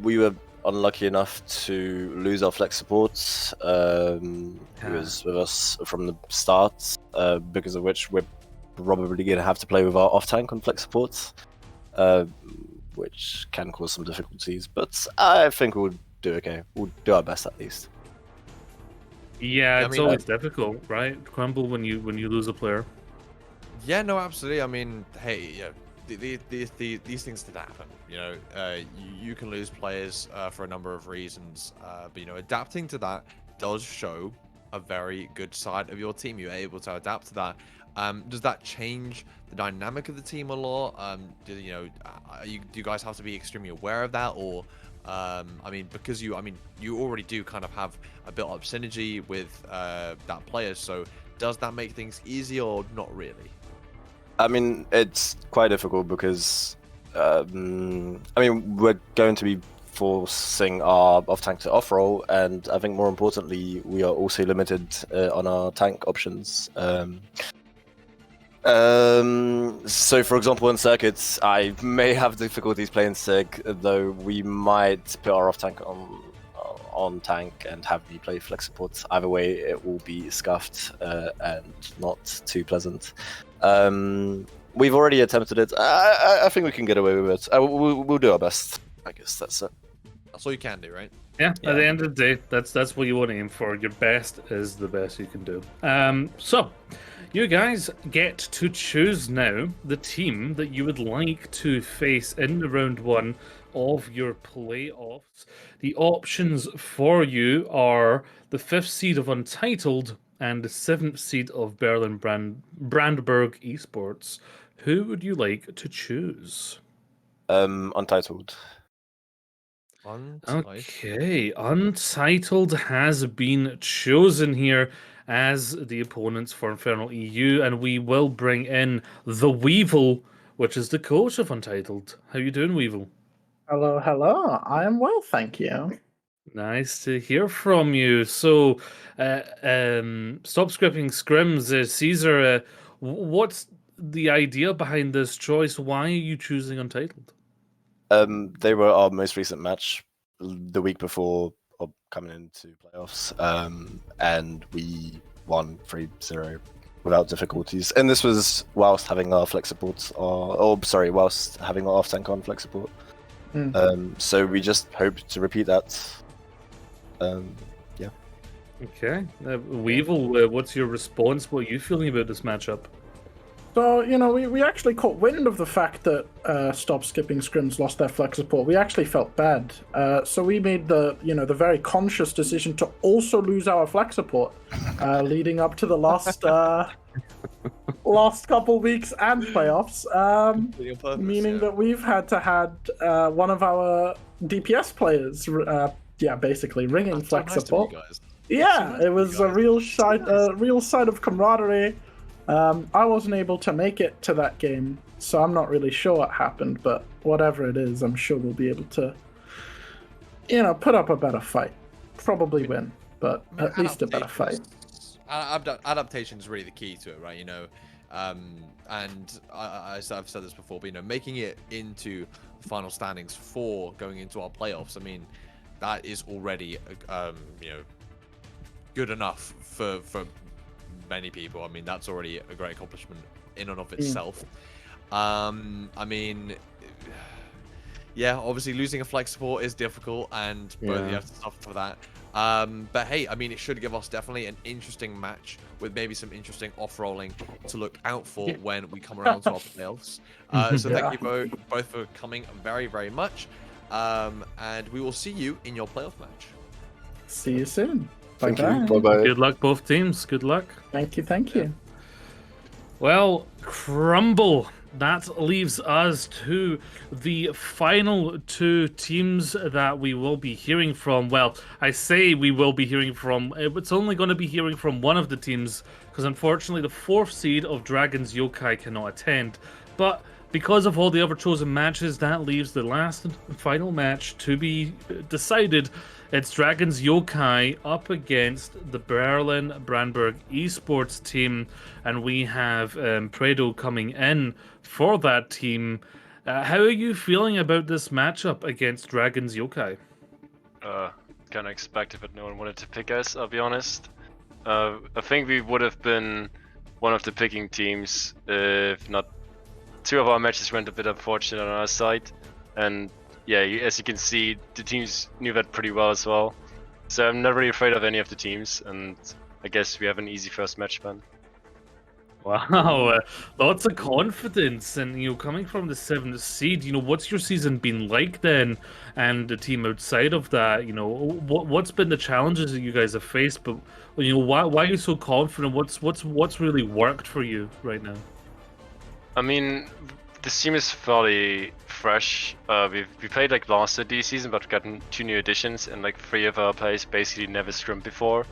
We were unlucky enough to lose our flex support, who was with us from the start, because of which we're probably going to have to play with our off tank on flex support, which can cause some difficulties. But I think we'll do okay. We'll do our best at least. Yeah, I it's mean, always difficult, right? Crumble when you lose a player. Yeah, no, absolutely. I mean, hey, yeah, these things did happen. You know, you can lose players for a number of reasons, but you know, adapting to that does show a very good side of your team. You're able to adapt to that. Does that change the dynamic of the team a lot? Do you guys have to be extremely aware of that, or I mean, because you already do kind of have a built-up synergy with that player, so does that make things easier or not really? I mean, it's quite difficult because, I mean, we're going to be forcing our off-tank to off-roll, and I think more importantly, we are also limited on our tank options. So, for example, in circuits, I may have difficulties playing Sig, though we might put our off-tank on tank and have me play flex support. Either way, it will be scuffed and not too pleasant. We've already attempted it. I think we can get away with it. We'll do our best. I guess that's it. That's all you can do, right? Yeah, at the end of the day, that's what you want to aim for. Your best is the best you can do. So, you guys get to choose now the team that you would like to face in the round one of your playoffs. The options for you are the 5th seed of Untitled and the 7th seed of Berlin Brandberg Esports. Who would you like to choose? Untitled. Okay, Untitled has been chosen here as the opponents for Infernal EU, and we will bring in the Weevil, which is the coach of Untitled. How you doing, Weevil? Hello, hello. I am well, thank you. Nice to hear from you. So, stop scripting scrims, Caesar. What's the idea behind this choice? Why are you choosing Untitled? They were our most recent match the week before coming into playoffs, and we won 3-0 without difficulties. And this was whilst having our flex support, whilst having our off tank on flex support. So we just hope to repeat that. Yeah. Okay, Weevil, what's your response? What are you feeling about this matchup? So, we actually caught wind of the fact that Stop Skipping Scrims lost their flex support. We actually felt bad. So we made the very conscious decision to also lose our flex support, leading up to the last couple weeks and playoffs, meaning that we've had to had one of our DPS players, basically ringing flex support. Yeah, it was a real sign of camaraderie. I wasn't able to make it to that game, so I'm not really sure what happened, but whatever it is, I'm sure we'll be able to, put up a better fight. Probably win, but at least a better fight. Adaptation is really the key to it, right? And I've said this before, but making it into the final standings for going into our playoffs, I mean, that is already good enough for many people. I mean, that's already a great accomplishment in and of itself. I mean, yeah, obviously losing a flex support is difficult, and both you have to suffer for that. But hey, I mean, it should give us definitely an interesting match with maybe some interesting off-rolling to look out for when we come around to our playoffs. So thank you both for coming very, very much. And we will see you in your playoff match. See you soon. Thank Bye-bye. you. Bye-bye. Good luck, both teams. Good luck. Thank you. Well, Crumble, that leaves us to the final two teams that we will be hearing from. Well, I say we will be hearing from. It's only going to be hearing from one of the teams, because unfortunately the 4th seed of Dragons Yokai cannot attend. But because of all the other chosen matches, that leaves the last and final match to be decided. It's Dragons Yokai up against the Berlin Brandenburg esports team, and we have Predo coming in for that team. How are you feeling about this matchup against Dragons Yokai? Kind of expected, but no one wanted to pick us, I'll be honest. I think we would have been one of the picking teams if not 2 of our matches went a bit unfortunate on our side. And yeah, as you can see, the teams knew that pretty well as well. So I'm not really afraid of any of the teams, and I guess we have an easy first match then. Wow, lots of confidence, and coming from the 7th seed, what's your season been like then, and the team outside of that, what's been the challenges that you guys have faced, but why are you so confident? What's really worked for you right now? I mean, this team is fairly fresh. We played like last year season, but we've gotten 2 new additions, and like 3 of our players basically never scrimmed before.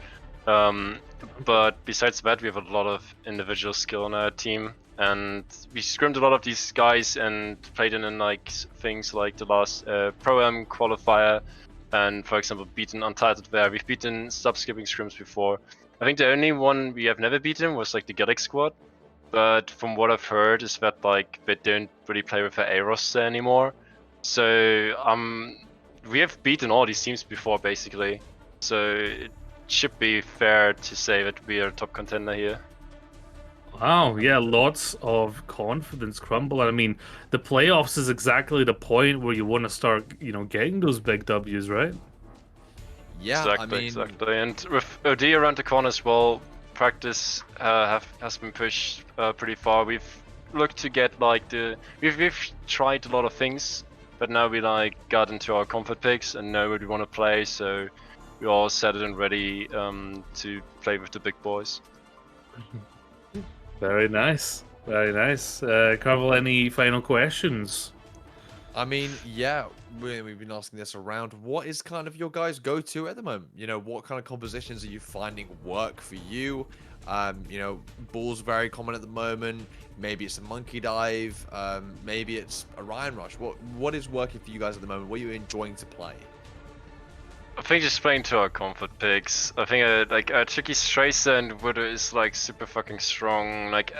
But besides that, we have a lot of individual skill on our team, and we scrimmed a lot of these guys and played in like things like the last Pro-Am qualifier, and for example beaten Untitled there. We've beaten sub-skipping scrims before. I think the only one we have never beaten was like the Gallic squad. But from what I've heard is that like they don't really play with the A roster anymore. So we have beaten all these teams before basically. So it should be fair to say that we are a top contender here. Wow, yeah, lots of confidence, Crumble. I mean, the playoffs is exactly the point where you want to start, getting those big W's, right? Yeah, exactly. And with OD around the corner as well, practice has been pushed pretty far. We've looked to get like we've tried a lot of things, but now we like got into our comfort picks and know what we want to play, so we're all set and ready to play with the big boys. Very nice, very nice. Carvel, any final questions? I mean, yeah, we've been asking this around. What is kind of your guys' go-to at the moment? What kind of compositions are you finding work for you? Ball's very common at the moment. Maybe it's a monkey dive. Maybe it's a Ryan rush. What is working for you guys at the moment? What are you enjoying to play? I think just playing to our comfort picks. I think like Tricky's Tracer and Widow is like super fucking strong. Like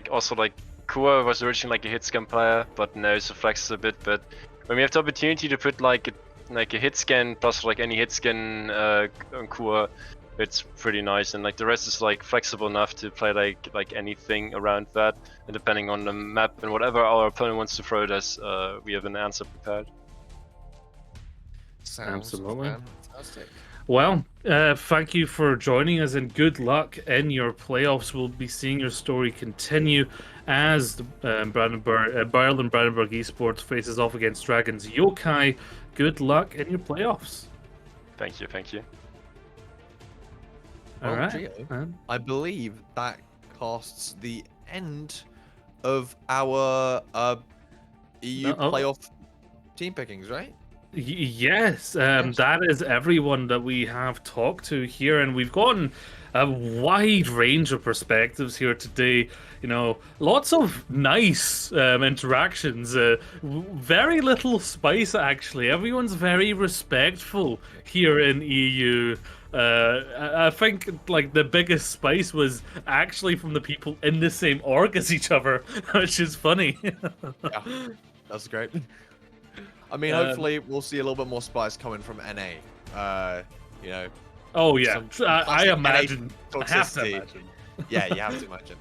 also like Kua was originally like a hit scan player, but now it's flexes a bit. But when we have the opportunity to put like a hit scan plus like any hit scan on Kua, it's pretty nice. And like the rest is like flexible enough to play like anything around that. And depending on the map and whatever our opponent wants to throw at us, we have an answer prepared. Sounds Absolutely. Fantastic. Well, thank you for joining us, and good luck in your playoffs. We'll be seeing your story continue as the Berlin Brandenburg esports faces off against Dragons Yokai. Good luck in your playoffs. Thank you, thank you. All Well, right. Gio, I believe that casts the end of our EU playoff team pickings, right? Yes, that is everyone that we have talked to here, and we've gotten a wide range of perspectives here today. Lots of nice interactions. Very little spice, actually. Everyone's very respectful here in EU. I think like the biggest spice was actually from the people in the same org as each other, which is funny. Yeah, that's great. I mean, hopefully we'll see a little bit more spice coming from NA. Oh yeah, some I classic imagine. NA I have to toxicity. imagine. Yeah, you have to imagine.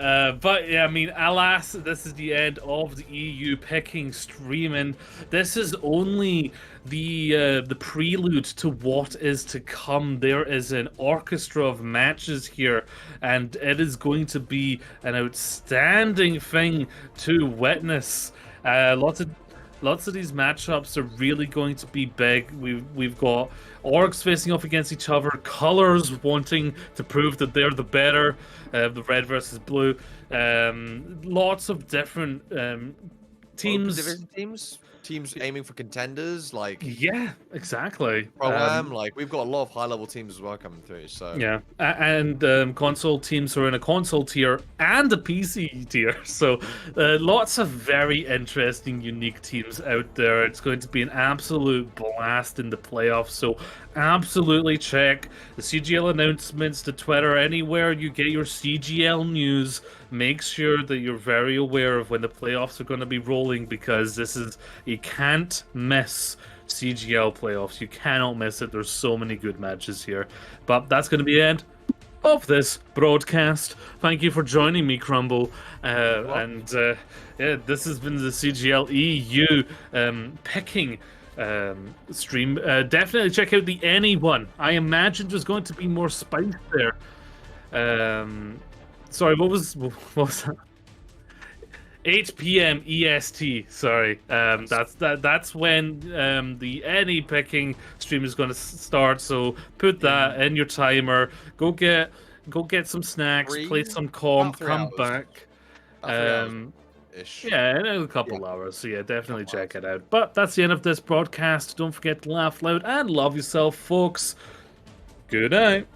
But yeah, I mean, alas, this is the end of the EU picking stream, and this is only the prelude to what is to come. There is an orchestra of matches here, and it is going to be an outstanding thing to witness. Lots of these matchups are really going to be big. We've got orgs facing off against each other, colors wanting to prove that they're the better, the red versus blue. Lots of different teams. Open division teams aiming for contenders, like Yeah, exactly. Pro-Am, like we've got a lot of high-level teams as well coming through. So Yeah, and console teams are in a console tier and a PC tier, so lots of very interesting, unique teams out there. It's going to be an absolute blast in the playoffs, so absolutely check the CGL announcements, the Twitter, anywhere you get your CGL news. Make sure that you're very aware of when the playoffs are going to be rolling, because you can't miss CGL playoffs. You cannot miss it. There's so many good matches here. But that's going to be the end of this broadcast. Thank you for joining me, Crumble. Yeah, this has been the CGL EU picking stream. Definitely check out the Any one. I imagine there's going to be more spice there. Sorry, what was that? 8 p.m. EST. Sorry, that's when the Any picking stream is going to start. So put that in your timer. Go get some snacks, play some comp, come back. Yeah, in a couple hours. So yeah, definitely check it out. But that's the end of this broadcast. Don't forget to laugh loud and love yourself, folks. Good night.